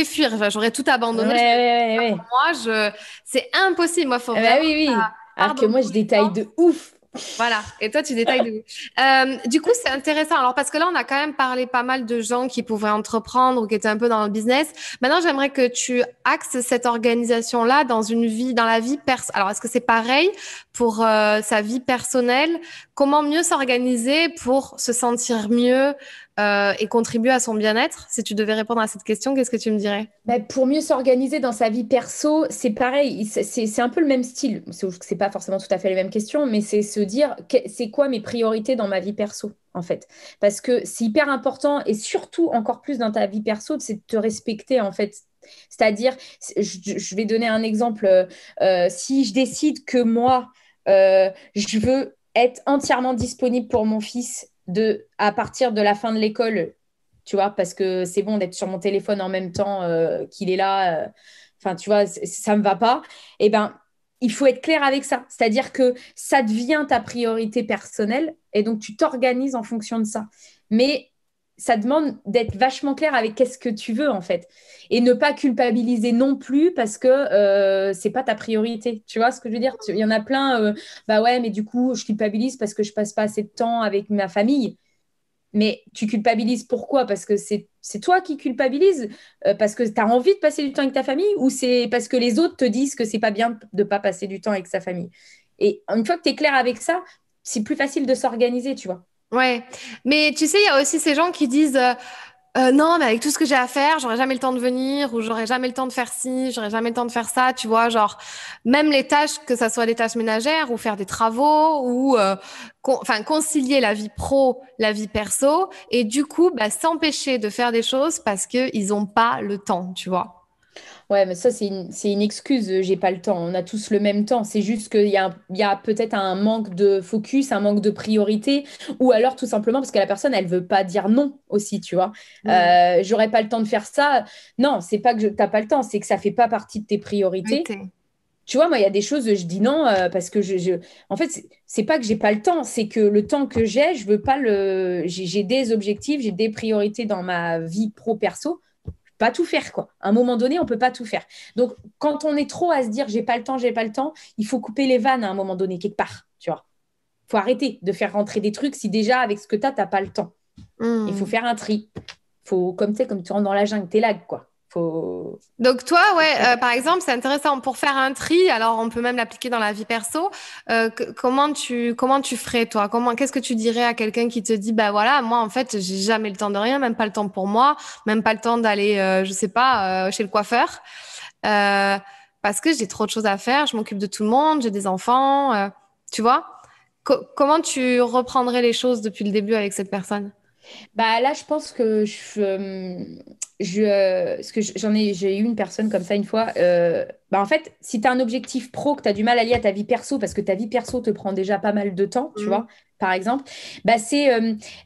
fuir. Enfin, j'aurais tout Ouais, abandonné. ouais, ouais, ouais. Moi, c'est impossible. Moi, faut Ah bah vraiment oui, que ça oui. Alors parte que dans moi, tous je les détaille sens. de ouf. Voilà. Et toi, tu détailles de ouf. Du coup, c'est intéressant. Alors, parce que là, on a quand même parlé pas mal de gens qui pouvaient entreprendre ou qui étaient un peu dans le business. Maintenant, j'aimerais que tu axes cette organisation-là dans une vie, dans la vie Alors, est-ce que c'est pareil pour sa vie personnelle? Comment mieux s'organiser pour se sentir mieux et contribuer à son bien-être? Si tu devais répondre à cette question, qu'est-ce que tu me dirais? Bah, pour mieux s'organiser dans sa vie perso, c'est pareil, c'est un peu le même style. C'est pas forcément tout à fait les mêmes questions, mais c'est se dire c'est quoi mes priorités dans ma vie perso, en fait. Parce que c'est hyper important, et surtout encore plus dans ta vie perso, c'est de te respecter, en fait. C'est-à-dire, je vais donner un exemple. Si je décide que moi, je veux être entièrement disponible pour mon fils à partir de la fin de l'école, tu vois, parce que c'est bon d'être sur mon téléphone en même temps qu'il est là. Enfin, tu vois, ça me va pas. Eh ben, il faut être clair avec ça. C'est-à-dire que ça devient ta priorité personnelle et donc tu t'organises en fonction de ça. Mais ça demande d'être vachement clair avec qu'est-ce que tu veux en fait et ne pas culpabiliser non plus parce que c'est pas ta priorité. Tu vois ce que je veux dire? Il y en a plein. Bah ouais, mais du coup, je culpabilise parce que je passe pas assez de temps avec ma famille. Mais tu culpabilises pourquoi? Parce que c'est toi qui culpabilises, parce que tu as envie de passer du temps avec ta famille, ou c'est parce que les autres te disent que c'est pas bien de ne pas passer du temps avec sa famille. Et une fois que tu es clair avec ça, c'est plus facile de s'organiser, tu vois. Ouais, mais tu sais, il y a aussi ces gens qui disent non, mais avec tout ce que j'ai à faire, j'aurai jamais le temps de venir ou j'aurai jamais le temps de faire ci, j'aurai jamais le temps de faire ça, tu vois, genre même les tâches, que ça soit des tâches ménagères ou faire des travaux ou enfin concilier la vie pro, la vie perso et du coup bah, s'empêcher de faire des choses parce que ils ont pas le temps, tu vois. Ouais, mais ça, c'est une excuse. J'ai pas le temps. On a tous le même temps. C'est juste qu'il y a peut-être un manque de focus, un manque de priorité, ou alors tout simplement parce que la personne, elle veut pas dire non aussi, tu vois. Mm. J'aurais pas le temps de faire ça. Non, c'est pas que t'as pas le temps, c'est que ça fait pas partie de tes priorités. Vérité. Tu vois, moi, il y a des choses, je dis non parce que en fait, c'est pas que j'ai pas le temps, c'est que le temps que j'ai, je veux pas le. J'ai des objectifs, j'ai des priorités dans ma vie pro-perso. Pas tout faire, quoi. À un moment donné, on peut pas tout faire. Donc, quand on est trop à se dire j'ai pas le temps, il faut couper les vannes à un moment donné, quelque part, tu vois. Faut arrêter de faire rentrer des trucs si déjà, avec ce que tu as, t'as pas le temps. Il faut Mm. faire un tri. Faut, comme tu sais, comme tu rentres dans la jungle, t'es lag, quoi. Faut. Donc toi, ouais, faut faire- par exemple, c'est intéressant pour faire un tri. Alors, on peut même l'appliquer dans la vie perso. Comment tu ferais toi? Qu'est-ce que tu dirais à quelqu'un qui te dit, bah voilà, moi en fait, j'ai jamais le temps de rien, même pas le temps pour moi, même pas le temps d'aller, je sais pas, chez le coiffeur, euh, parce que j'ai trop de choses à faire. Je m'occupe de tout le monde, j'ai des enfants, tu vois? Comment tu reprendrais les choses depuis le début avec cette personne? Bah là, je pense que parce que j'ai eu une personne comme ça une fois. Bah en fait, si tu as un objectif pro que tu as du mal à lier à ta vie perso, parce que ta vie perso te prend déjà pas mal de temps, tu Mm. vois, par exemple, bah c'est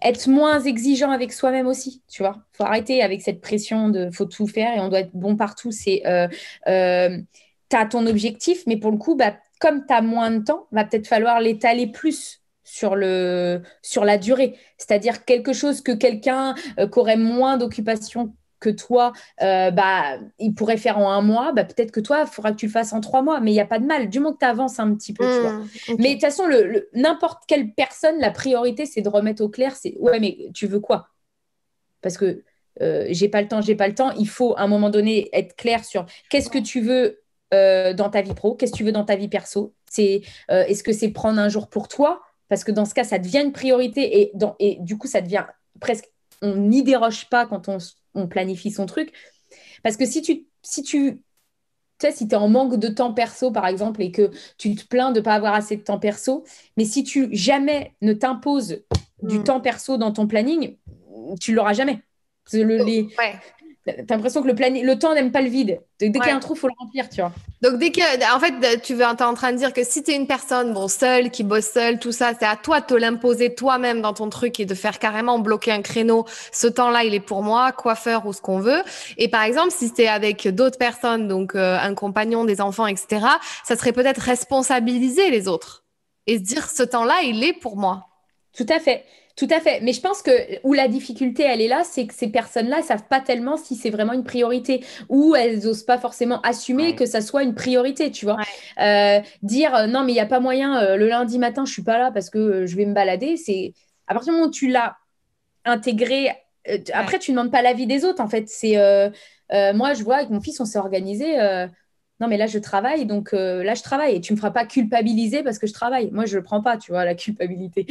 être moins exigeant avec soi-même aussi, tu vois. Faut arrêter avec cette pression de faut tout faire et on doit être bon partout. Tu as ton objectif, mais pour le coup, bah, comme tu as moins de temps, va peut-être falloir l'étaler plus sur la durée. C'est-à-dire quelque chose que quelqu'un qui aurait moins d'occupation que toi, bah, il pourrait faire en un mois, bah, peut-être que toi, il faudra que tu le fasses en 3 mois, mais il n'y a pas de mal, du moment que tu avances un petit peu, tu vois. Mais de Ok. toute façon, n'importe quelle personne, la priorité, c'est de remettre au clair, c'est ouais, mais tu veux quoi? Parce que j'ai pas le temps, j'ai pas le temps. Il faut à un moment donné être clair sur qu'est-ce que tu veux dans ta vie pro, qu'est-ce que tu veux dans ta vie perso. Est-ce que c'est prendre un jour pour toi? parce que dans ce cas, ça devient une priorité et du coup, ça devient presque, on n'y déroge pas quand on planifie son truc. Parce que si tu sais, si tu es en manque de temps perso, par exemple, et que tu te plains de ne pas avoir assez de temps perso, mais si tu jamais ne t'imposes du temps perso dans ton planning, tu l'auras jamais. Ouais. T'as l'impression que le temps n'aime pas le vide. Dès qu'il y a un Ouais. trou, il faut le remplir, tu vois. Donc, en fait, t'es en train de dire que si t'es une personne, bon, seule, qui bosse seule, tout ça, c'est à toi de te l'imposer toi-même dans ton truc et de faire carrément bloquer un créneau. Ce temps-là, il est pour moi, coiffeur ou ce qu'on veut. Et par exemple, si t'es avec d'autres personnes, donc un compagnon, des enfants, etc., ça serait peut-être responsabiliser les autres et se dire, ce temps-là, il est pour moi. Tout à fait, tout à fait. Mais je pense que où la difficulté, elle est là, c'est que ces personnes-là, elles savent pas tellement si c'est vraiment une priorité ou elles osent pas forcément assumer Ouais. que ça soit une priorité, tu vois. Ouais. Dire non, mais il n'y a pas moyen, le lundi matin, je suis pas là parce que je vais me balader, c'est à partir du moment où tu l'as intégré, Ouais. après, tu ne demandes pas l'avis des autres, en fait. Moi, je vois avec mon fils, on s'est organisé. Non, mais là, je travaille, donc là, je travaille. Et tu me feras pas culpabiliser parce que je travaille. Moi, je ne prends pas, tu vois, la culpabilité.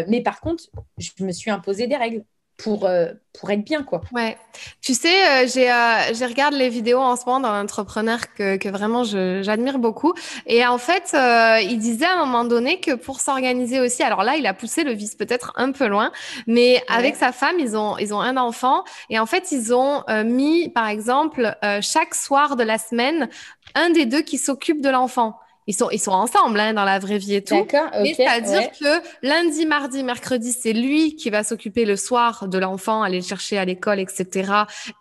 Mais par contre, je me suis imposé des règles pour être bien, quoi. Ouais, tu sais, j'ai regardé les vidéos en ce moment d'un entrepreneur que vraiment j'admire beaucoup. Et en fait, il disait à un moment donné que pour s'organiser aussi, alors là, il a poussé le vice peut-être un peu loin, mais avec Ouais. sa femme, ils ont un enfant. Et en fait, ils ont mis, par exemple, chaque soir de la semaine, un des deux qui s'occupe de l'enfant. Ils sont ensemble hein, dans la vraie vie et tout. D'accord, Mais ok, c'est-à-dire ouais. que lundi, mardi, mercredi, c'est lui qui va s'occuper le soir de l'enfant, aller le chercher à l'école, etc.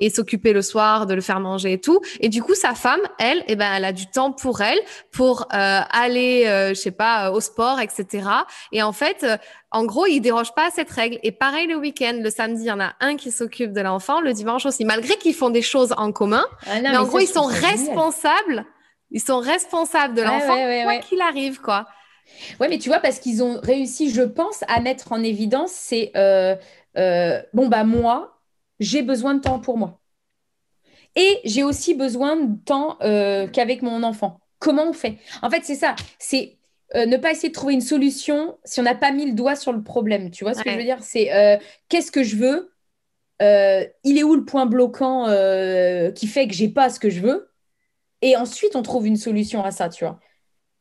Et s'occuper le soir de le faire manger et tout. Et du coup, sa femme, elle, eh ben, elle a du temps pour elle, pour aller, je sais pas, au sport, etc. Et en fait, en gros, il déroge pas à cette règle. Et pareil le week-end, le samedi, il y en a un qui s'occupe de l'enfant, le dimanche aussi. Malgré qu'ils font des choses en commun, Ah non, mais mais en gros, ça, ils je sont trouve ça génial. responsables. Ils sont responsables de Ouais, l'enfant, ouais, ouais, quoi ouais. qu'il arrive, quoi. Ouais, mais tu vois, parce qu'ils ont réussi, je pense, à mettre en évidence, c'est bon, bah moi, j'ai besoin de temps pour moi. Et j'ai aussi besoin de temps qu'avec mon enfant. Comment on fait? En fait, c'est ça. C'est ne pas essayer de trouver une solution si on n'a pas mis le doigt sur le problème. Tu vois ce que je veux Ouais. dire? C'est qu'est-ce que je veux? Il est où le point bloquant qui fait que j'ai pas ce que je veux? Et ensuite, on trouve une solution à ça, tu vois.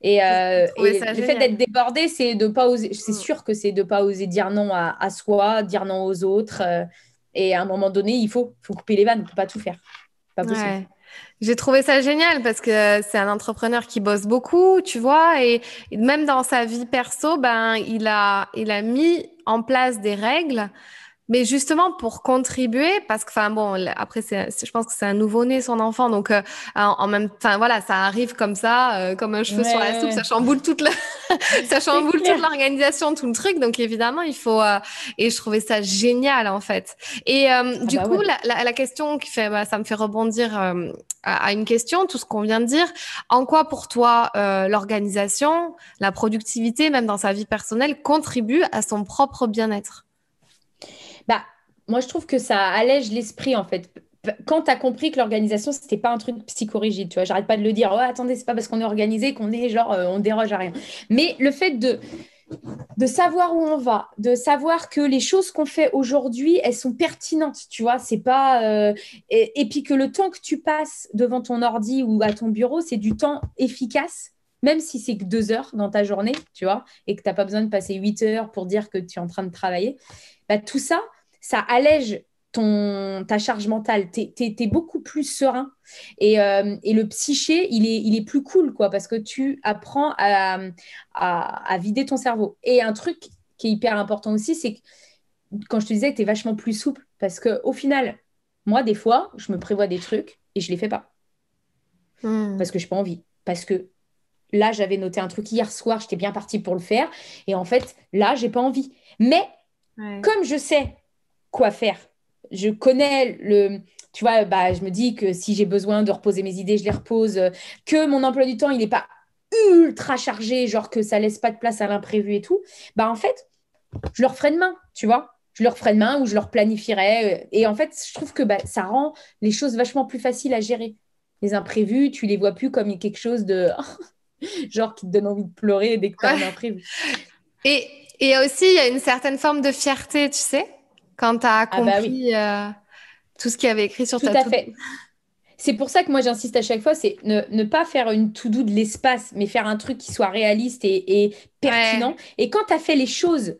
Et, J'ai euh, trouvé et ça le fait d'être génial. débordé, c'est de pas oser. C'est Mm. sûr que c'est de pas oser dire non à soi, dire non aux autres. Et à un moment donné, il faut couper les vannes. On peut pas tout faire. Pas possible. Ouais. J'ai trouvé ça génial parce que c'est un entrepreneur qui bosse beaucoup, tu vois, et même dans sa vie perso, ben, il a mis en place des règles. Mais justement pour contribuer, parce que, enfin bon, après je pense que c'est un nouveau-né son enfant, donc en même, enfin voilà, ça arrive comme ça, comme un Ouais, cheveu sur la soupe, ouais, ça ouais. chamboule ça C'est chamboule toute clair. l'organisation, tout le truc. Donc évidemment, il faut, et je trouvais ça génial en fait. Et Ah du bah coup, ouais. la question qui fait, bah, ça me fait rebondir à une question, tout ce qu'on vient de dire. En quoi pour toi l'organisation, la productivité, même dans sa vie personnelle, contribue à son propre bien-être? Bah, moi, je trouve que ça allège l'esprit, en fait. Quand tu as compris que l'organisation, c'était pas un truc psychorigide, tu vois, j'arrête pas de le dire, oh, attendez, c'est pas parce qu'on est organisé qu'on est genre, on déroge à rien. Mais le fait de savoir où on va, de savoir que les choses qu'on fait aujourd'hui, elles sont pertinentes, tu vois, c'est pas... et puis que le temps que tu passes devant ton ordi ou à ton bureau, c'est du temps efficace, même si c'est que 2 heures dans ta journée, tu vois, et que tu n'as pas besoin de passer 8 heures pour dire que tu es en train de travailler, bah, tout ça, ça allège ta charge mentale. Tu es beaucoup plus serein. Et le psyché, il est plus cool, quoi, parce que tu apprends à vider ton cerveau. Et un truc qui est hyper important aussi, c'est que quand je te disais que tu es vachement plus souple, parce qu'au final, moi, des fois, je me prévois des trucs et je les fais pas, Hmm. parce que je n'ai pas envie. Parce que là, j'avais noté un truc hier soir, j'étais bien partie pour le faire, et en fait, là, j'ai pas envie. Mais Ouais. comme je sais quoi faire, je connais le... Tu vois, bah, je me dis que si j'ai besoin de reposer mes idées, je les repose, que mon emploi du temps, il n'est pas ultra chargé, genre que ça laisse pas de place à l'imprévu et tout, bah en fait, je leur ferai demain, tu vois. Je leur ferai demain ou je leur planifierai. Et en fait, je trouve que bah, ça rend les choses vachement plus faciles à gérer. Les imprévus, tu les vois plus comme quelque chose de genre qui te donne envie de pleurer dès que tu as un Ouais. imprévu. Et Et aussi, il y a une certaine forme de fierté, tu sais, quand tu as Ah bah oui, accompli tout ce qu'il y avait écrit sur tout ta à to-do. fait. C'est pour ça que moi j'insiste à chaque fois, c'est ne pas faire une to-do de l'espace, mais faire un truc qui soit réaliste et pertinent. Ouais. Et quand tu as fait les choses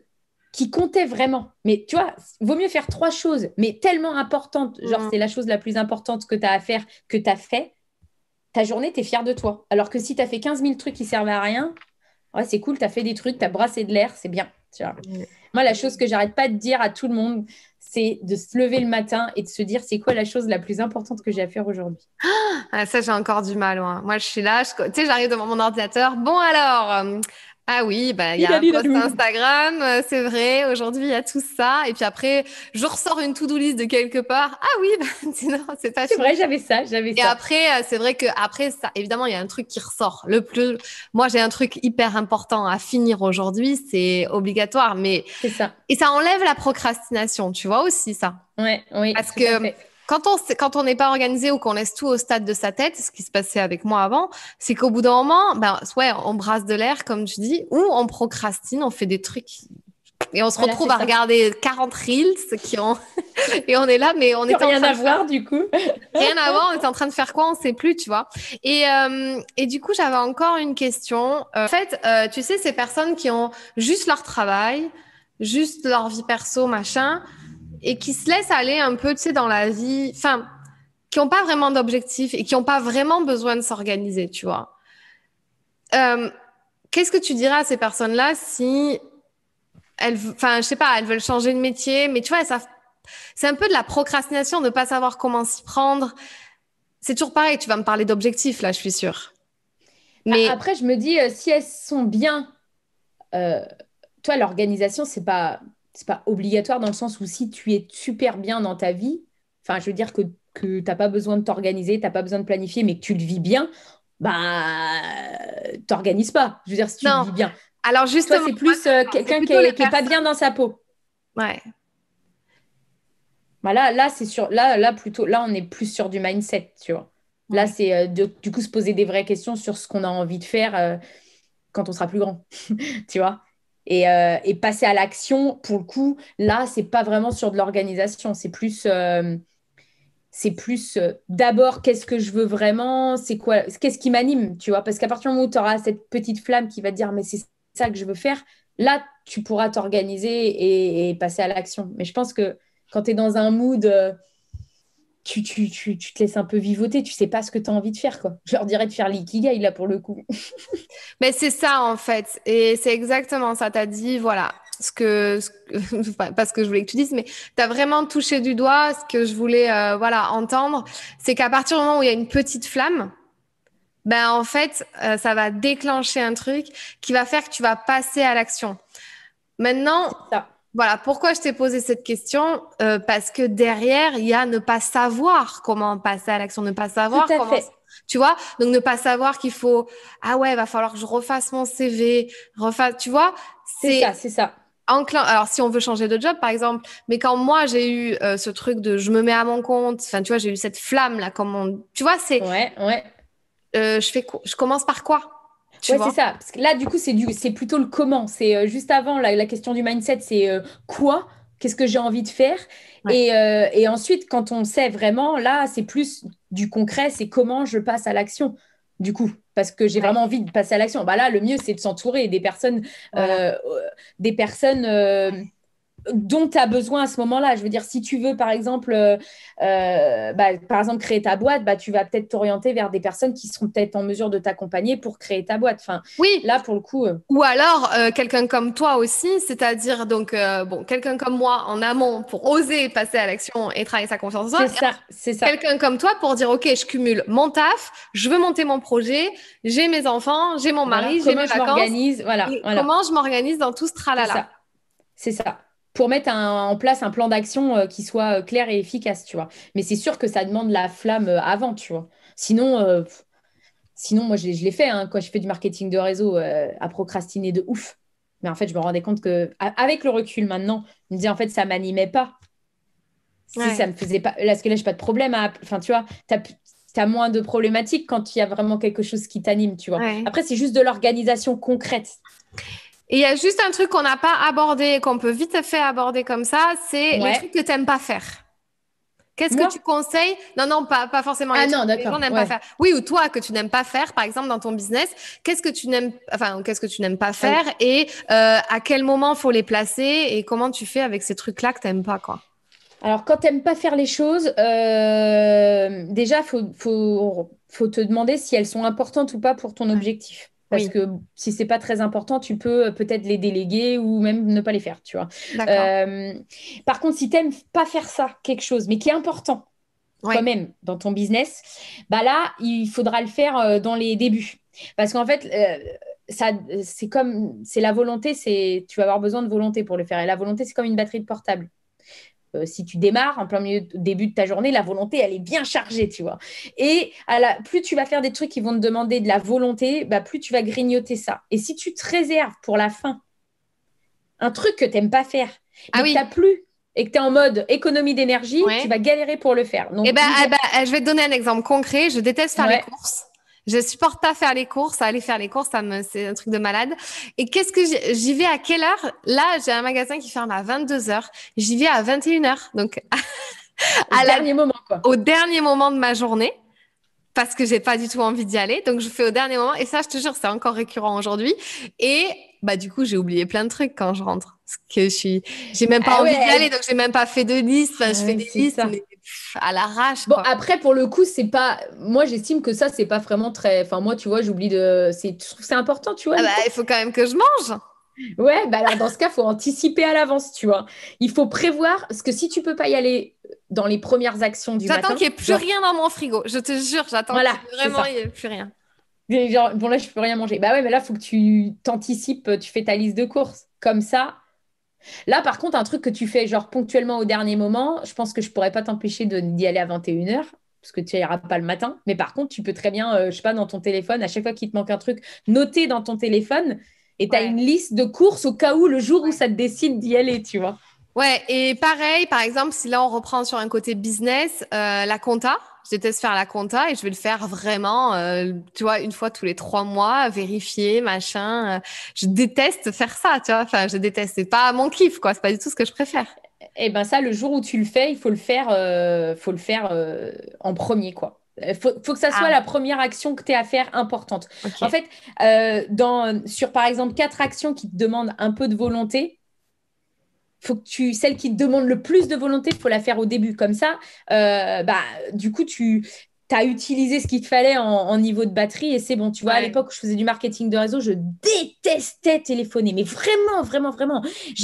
qui comptaient vraiment, mais tu vois, vaut mieux faire 3 choses, mais tellement importantes, genre Mm. c'est la chose la plus importante que tu as à faire, que tu as fait, ta journée, tu es fier de toi. Alors que si tu as fait 15 000 trucs qui servent à rien, ouais, c'est cool, tu as fait des trucs, tu as brassé de l'air, c'est bien. Tu vois. Moi, la chose que j'arrête pas de dire à tout le monde, c'est de se lever le matin et de se dire c'est quoi la chose la plus importante que j'ai à faire aujourd'hui. Ah, ça, j'ai encore du mal, moi. Moi, je suis là, tu sais, j'arrive devant mon ordinateur. Bon, alors, ah oui, bah, il y a un post Lilalilou. Instagram, c'est vrai, aujourd'hui, il y a tout ça. Et puis après, je ressors une to-do list de quelque part. Ah oui, bah, sinon, c'est pas C'est fini. vrai, j'avais ça, j'avais Et ça. après, c'est vrai que après ça, évidemment, il y a un truc qui ressort. Moi, j'ai un truc hyper important à finir aujourd'hui, c'est obligatoire, mais C'est ça. et ça enlève la procrastination, tu vois aussi ça. Ouais, oui, Parce tout à que fait. quand on n'est pas organisé ou qu'on laisse tout au stade de sa tête, ce qui se passait avec moi avant, c'est qu'au bout d'un moment, ben, ouais, on brasse de l'air, comme tu dis, ou on procrastine, on fait des trucs et on se Voilà, retrouve c'est à ça. regarder 40 reels qui ont, et on est là, mais on Plus était en rien train à de faire voir, du coup. rien à voir, on était en train de faire quoi, on sait plus, tu vois. Et du coup, j'avais encore une question. En fait, tu sais, ces personnes qui ont juste leur travail, juste leur vie perso, machin, et qui se laissent aller un peu, tu sais, dans la vie, enfin, qui n'ont pas vraiment d'objectif et qui n'ont pas vraiment besoin de s'organiser, tu vois. Euh, Qu'est-ce que tu dirais à ces personnes-là si enfin, je sais pas, elles veulent changer de métier, mais tu vois, ça, c'est un peu de la procrastination de ne pas savoir comment s'y prendre. C'est toujours pareil, tu vas me parler d'objectifs, là, je suis sûre. Mais Après, je me dis, si elles sont bien, euh, toi, l'organisation, c'est pas obligatoire dans le sens où si tu es super bien dans ta vie, enfin, je veux dire que t'as pas besoin de t'organiser, t'as pas besoin de planifier, mais que tu le vis bien, bah, t'organises pas. Je veux dire, si tu le non, vis bien. alors Toi, justement, c'est moi, plus c'est quelqu'un qui plutôt les est, qui est pas personnes. bien dans sa peau. Ouais. Bah là, c'est sûr. Là, plutôt, là, on est plus sur du mindset, tu vois. Là, Ouais. c'est du coup se poser des vraies questions sur ce qu'on a envie de faire quand on sera plus grand, tu vois. Et passer à l'action, pour le coup, là, c'est pas vraiment sur de l'organisation. C'est plus d'abord, qu'est-ce que je veux vraiment? C'est quoi? Qu'est-ce qui m'anime, tu vois? Parce qu'à partir du moment où tu auras cette petite flamme qui va te dire, mais c'est ça que je veux faire, là, tu pourras t'organiser et passer à l'action. Mais je pense que quand tu es dans un mood, tu te laisses un peu vivoter, tu sais pas ce que tu as envie de faire, quoi. Je leur dirais de faire l'ikigai, là, pour le coup. Mais c'est ça, en fait. Et c'est exactement ça. T'as dit, voilà, enfin, pas ce que je voulais que tu dises, mais t'as vraiment touché du doigt ce que je voulais, voilà, entendre. C'est qu'à partir du moment où il y a une petite flamme, ben, en fait, ça va déclencher un truc qui va faire que tu vas passer à l'action. Maintenant, C'est ça. voilà, pourquoi je t'ai posé cette question? Parce que derrière, il y a ne pas savoir comment passer à l'action, ne pas Tout savoir à comment, fait. tu vois? Donc, ne pas savoir qu'il faut, ah ouais, va falloir que je refasse mon CV, refasse, tu vois? C'est C'est ça, c'est ça. enclin. Alors, si on veut changer de job, par exemple, mais quand moi, j'ai eu ce truc de je me mets à mon compte, enfin, tu vois, j'ai eu cette flamme là, tu vois, Ouais, ouais. je commence par quoi? Tu Ouais, c'est vois? ça. Parce que là, du coup, c'est plutôt le comment. C'est juste avant la question du mindset, c'est quoi? Qu'est-ce que j'ai envie de faire? Ouais. Et ensuite, quand on sait vraiment, là, c'est plus du concret, c'est comment je passe à l'action, du coup. Parce que j'ai Ouais. vraiment envie de passer à l'action. Bah là, le mieux, c'est de s'entourer Voilà. euh, des personnes dont tu as besoin à ce moment-là. Je veux dire, si tu veux, par exemple, par exemple, créer ta boîte, bah, tu vas peut-être t'orienter vers des personnes qui seront peut-être en mesure de t'accompagner pour créer ta boîte. Enfin, Oui, là, pour le coup, ou alors quelqu'un comme toi aussi, c'est-à-dire donc bon, quelqu'un comme moi en amont pour oser passer à l'action et travailler sa confiance en soi, c'est et ça, c'est ça, quelqu'un comme toi pour dire ok, je cumule mon taf, je veux monter mon projet, j'ai mes enfants, j'ai mon voilà, mari, j'ai comment mes je vacances, m'organise, voilà, et voilà, comment je m'organise dans tout ce c'est tralala. ça, c'est ça. Pour mettre en place un plan d'action qui soit clair et efficace, tu vois. Mais c'est sûr que ça demande la flamme avant, tu vois. Sinon, sinon moi, je l'ai fait hein, quand je fais du marketing de réseau à procrastiner de ouf. Mais en fait, je me rendais compte que, avec le recul maintenant, je me disais en fait, ça m'animait pas. Si ça Ouais, me faisait pas. Là, parce que là, j'ai pas de problème à. Enfin, tu vois, t'as moins de problématiques quand il y a vraiment quelque chose qui t'anime, tu vois. ouais. Après, c'est juste de l'organisation concrète. Et il y a juste un truc qu'on n'a pas abordé, qu'on peut vite fait aborder comme ça, c'est les Ouais. trucs que tu n'aimes pas faire. Qu'est-ce que Moi? tu conseilles? Non, non, pas forcément Ah les trucs non, que les gens d'accord. n'aiment pas Ouais. faire. Oui, ou toi, que tu n'aimes pas faire, par exemple, dans ton business. Qu'est-ce que tu n'aimes pas Ah faire oui. et à quel moment faut les placer et comment tu fais avec ces trucs-là que tu n'aimes pas, quoi. Alors, quand t'aimes pas faire les choses, déjà, faut te demander si elles sont importantes ou pas pour ton Ouais. objectif. Parce Oui, que si c'est pas très important, tu peux peut-être les déléguer ou même ne pas les faire, tu vois. d'accord. Euh, Par contre, si t'aimes pas faire ça, quelque chose, mais qui est important quand Ouais. même dans ton business, bah là, il faudra le faire dans les débuts. Parce qu'en fait, ça, c'est la volonté, tu vas avoir besoin de volonté pour le faire. Et la volonté, c'est comme une batterie de portable. Si tu démarres en plein milieu, début de ta journée, la volonté, elle est bien chargée, tu vois. Et plus tu vas faire des trucs qui vont te demander de la volonté, bah, plus tu vas grignoter ça. Et si tu te réserves pour la fin un truc que tu n'aimes pas faire, Ah mais que tu oui. n'as plus et que tu es en mode économie d'énergie, tu Ouais. vas galérer pour le faire. Eh Donc, ben, l'idée, je vais te donner un exemple concret. Je déteste faire les ouais, courses. Je supporte pas faire les courses. Aller faire les courses, c'est un truc de malade. Et qu'est-ce que j'y vais à quelle heure? Là, j'ai un magasin qui ferme à 22 heures. J'y vais à 21 heures. Donc, au à la, dernier moment, quoi. au dernier moment de ma journée. Parce que j'ai pas du tout envie d'y aller. Donc, je fais au dernier moment. Et ça, je te jure, c'est encore récurrent aujourd'hui. Et, bah, du coup, j'ai oublié plein de trucs quand je rentre. Parce que j'ai même pas Ah envie d'y aller. ouais, Donc, j'ai même pas fait de liste. Enfin, je fais ouais, des c'est listes, ça. mais à l'arrache, Bon, quoi. après, pour le coup, c'est pas. Moi, j'estime que ça, c'est pas vraiment très. Enfin, moi, tu vois, j'oublie de. Je trouve que c'est important, tu vois, Ah les bah, il courses. faut quand même que je mange. Ouais, bah alors dans ce cas, il faut anticiper à l'avance, tu vois. Il faut prévoir, parce que si tu peux pas y aller dans les premières actions du J'attends matin, qu'il n'y ait plus genre, rien dans mon frigo. Je te jure, j'attends voilà, qu'il c'est vraiment ça. il n'y ait plus rien. Et genre, bon, là, je peux rien manger. Bah ouais, mais là, il faut que tu t'anticipes, tu fais ta liste de courses. Comme ça. Là, par contre, un truc que tu fais, genre, ponctuellement au dernier moment, je pense que je pourrais pas t'empêcher d'y aller à 21 heures parce que tu n'iras pas le matin. Mais par contre, tu peux très bien, je sais pas, dans ton téléphone, à chaque fois qu'il te manque un truc, noter dans ton téléphone et tu as Ouais. une liste de courses au cas où le jour où Ouais. ça te décide d'y aller, tu vois. Ouais, et pareil, par exemple, si là on reprend sur un côté business, la compta, je déteste faire la compta et je vais le faire vraiment, tu vois, une fois tous les 3 mois, vérifier, machin. Je déteste faire ça, tu vois. Enfin, je déteste. C'est pas mon kiff, quoi. C'est pas du tout ce que je préfère. Et ben ça, le jour où tu le fais, il faut le faire en premier, quoi. Faut que ça soit Ah, la première action que tu aies à faire importante. En ok. fait, sur par exemple 4 actions qui te demandent un peu de volonté, faut que celle qui te demande le plus de volonté, il faut la faire au début. Comme ça, bah, du coup, tu as utilisé ce qu'il te fallait en niveau de batterie et c'est bon. Tu vois, à Ouais. l'époque où je faisais du marketing de réseau, je détestais téléphoner. Mais vraiment, vraiment, vraiment.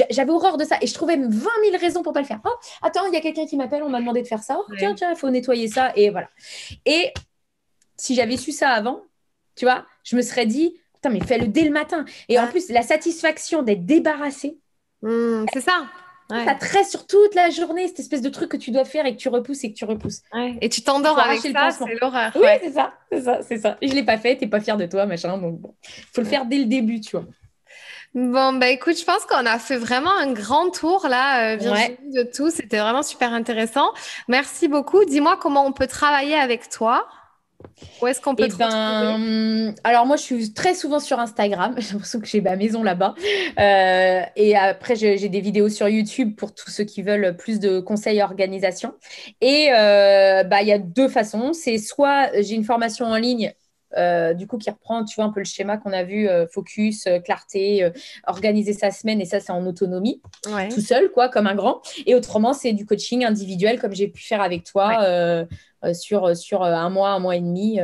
J'avais horreur de ça et je trouvais 20 000 raisons pour pas le faire. Oh, attends, il y a quelqu'un qui m'appelle, on m'a demandé de faire ça. Oh, tiens, Ouais. tiens, il faut nettoyer ça. Et voilà. Et si j'avais su ça avant, tu vois, je me serais dit, putain, mais fais-le dès le matin. Et en Ouais. plus, la satisfaction d'être débarrassé, C'est ça. Ouais. ça te reste sur toute la journée, cette espèce de truc que tu dois faire et que tu repousses et que tu repousses. Ouais. Et tu Il t'endors faut avec arracher le ça, c'est pansement. l'horreur. Oui, Ouais. c'est ça, c'est ça, c'est ça. Et je l'ai pas fait, t'es pas fier de toi, machin. Donc bon, faut le faire dès le début, tu vois. Bon, bah écoute, je pense qu'on a fait vraiment un grand tour là, Ouais. Virginie, de tout. C'était vraiment super intéressant. Merci beaucoup. Dis-moi comment on peut travailler avec toi. Où est-ce qu'on peut Et te retrouver? ben, alors moi, je suis très souvent sur Instagram. J'ai l'impression que j'ai ma maison là-bas. Et après, j'ai des vidéos sur YouTube pour tous ceux qui veulent plus de conseils et organisation. Et bah, il y a 2 façons. C'est soit j'ai une formation en ligne. Du coup, qui reprend, tu vois, un peu le schéma qu'on a vu, focus, clarté, organiser sa semaine, et ça, c'est en autonomie, Ouais, tout seul, quoi, comme un grand. Et autrement, c'est du coaching individuel, comme j'ai pu faire avec ouais. toi, sur un mois et demi,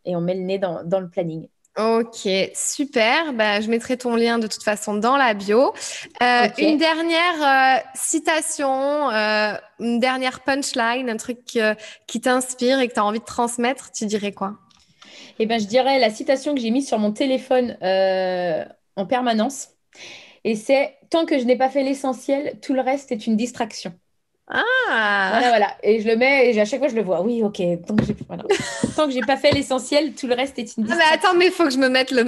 et on met le nez dans le planning. Ok, super. Bah, je mettrai ton lien de toute façon dans la bio. Ok. Une dernière citation, une dernière punchline, un truc qui t'inspire et que tu as envie de transmettre, tu dirais quoi? Et ben, je dirais la citation que j'ai mise sur mon téléphone en permanence. Et c'est: tant que je n'ai pas fait l'essentiel, tout le reste est une distraction. Ah! Voilà, voilà. Et je le mets, et à chaque fois, je le vois. Oui, ok. Voilà. Tant que j'ai pas fait l'essentiel, tout le reste est une Ah, mais attends, distraction. mais il faut que je me mette le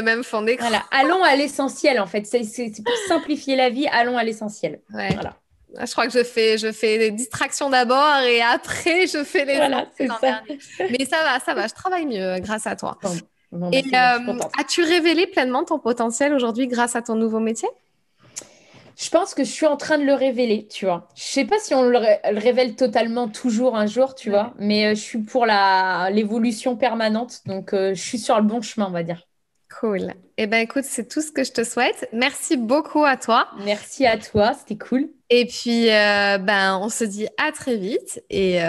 même fond d'écran. Voilà. Allons à l'essentiel, en fait. C'est pour simplifier la vie, allons à l'essentiel. Ouais. Voilà. Je crois que je fais des distractions d'abord et après je fais Voilà, l'essentiel c'est en ça. dernier. Mais ça va, je travaille mieux grâce à toi. Bon. Bon, bah, Et c'est bien, je suis contente. as-tu révélé pleinement ton potentiel aujourd'hui grâce à ton nouveau métier? Je pense que je suis en train de le révéler, tu vois. Je sais pas si on le révèle totalement toujours un jour, tu vois, mais je suis pour l'évolution permanente, donc je suis sur le bon chemin, on va dire. Cool. Eh ben, écoute, c'est tout ce que je te souhaite. Merci beaucoup à toi. Merci à toi, c'était cool. Et puis, on se dit à très vite et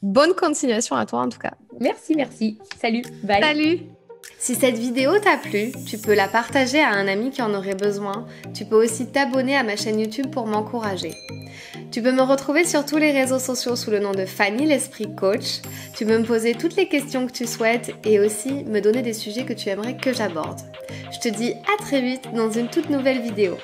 bonne continuation à toi en tout cas. Merci, merci. Salut, bye. Salut! Si cette vidéo t'a plu, tu peux la partager à un ami qui en aurait besoin. Tu peux aussi t'abonner à ma chaîne YouTube pour m'encourager. Tu peux me retrouver sur tous les réseaux sociaux sous le nom de Fanny l'Esprit Coach. Tu peux me poser toutes les questions que tu souhaites et aussi me donner des sujets que tu aimerais que j'aborde. Je te dis à très vite dans une toute nouvelle vidéo.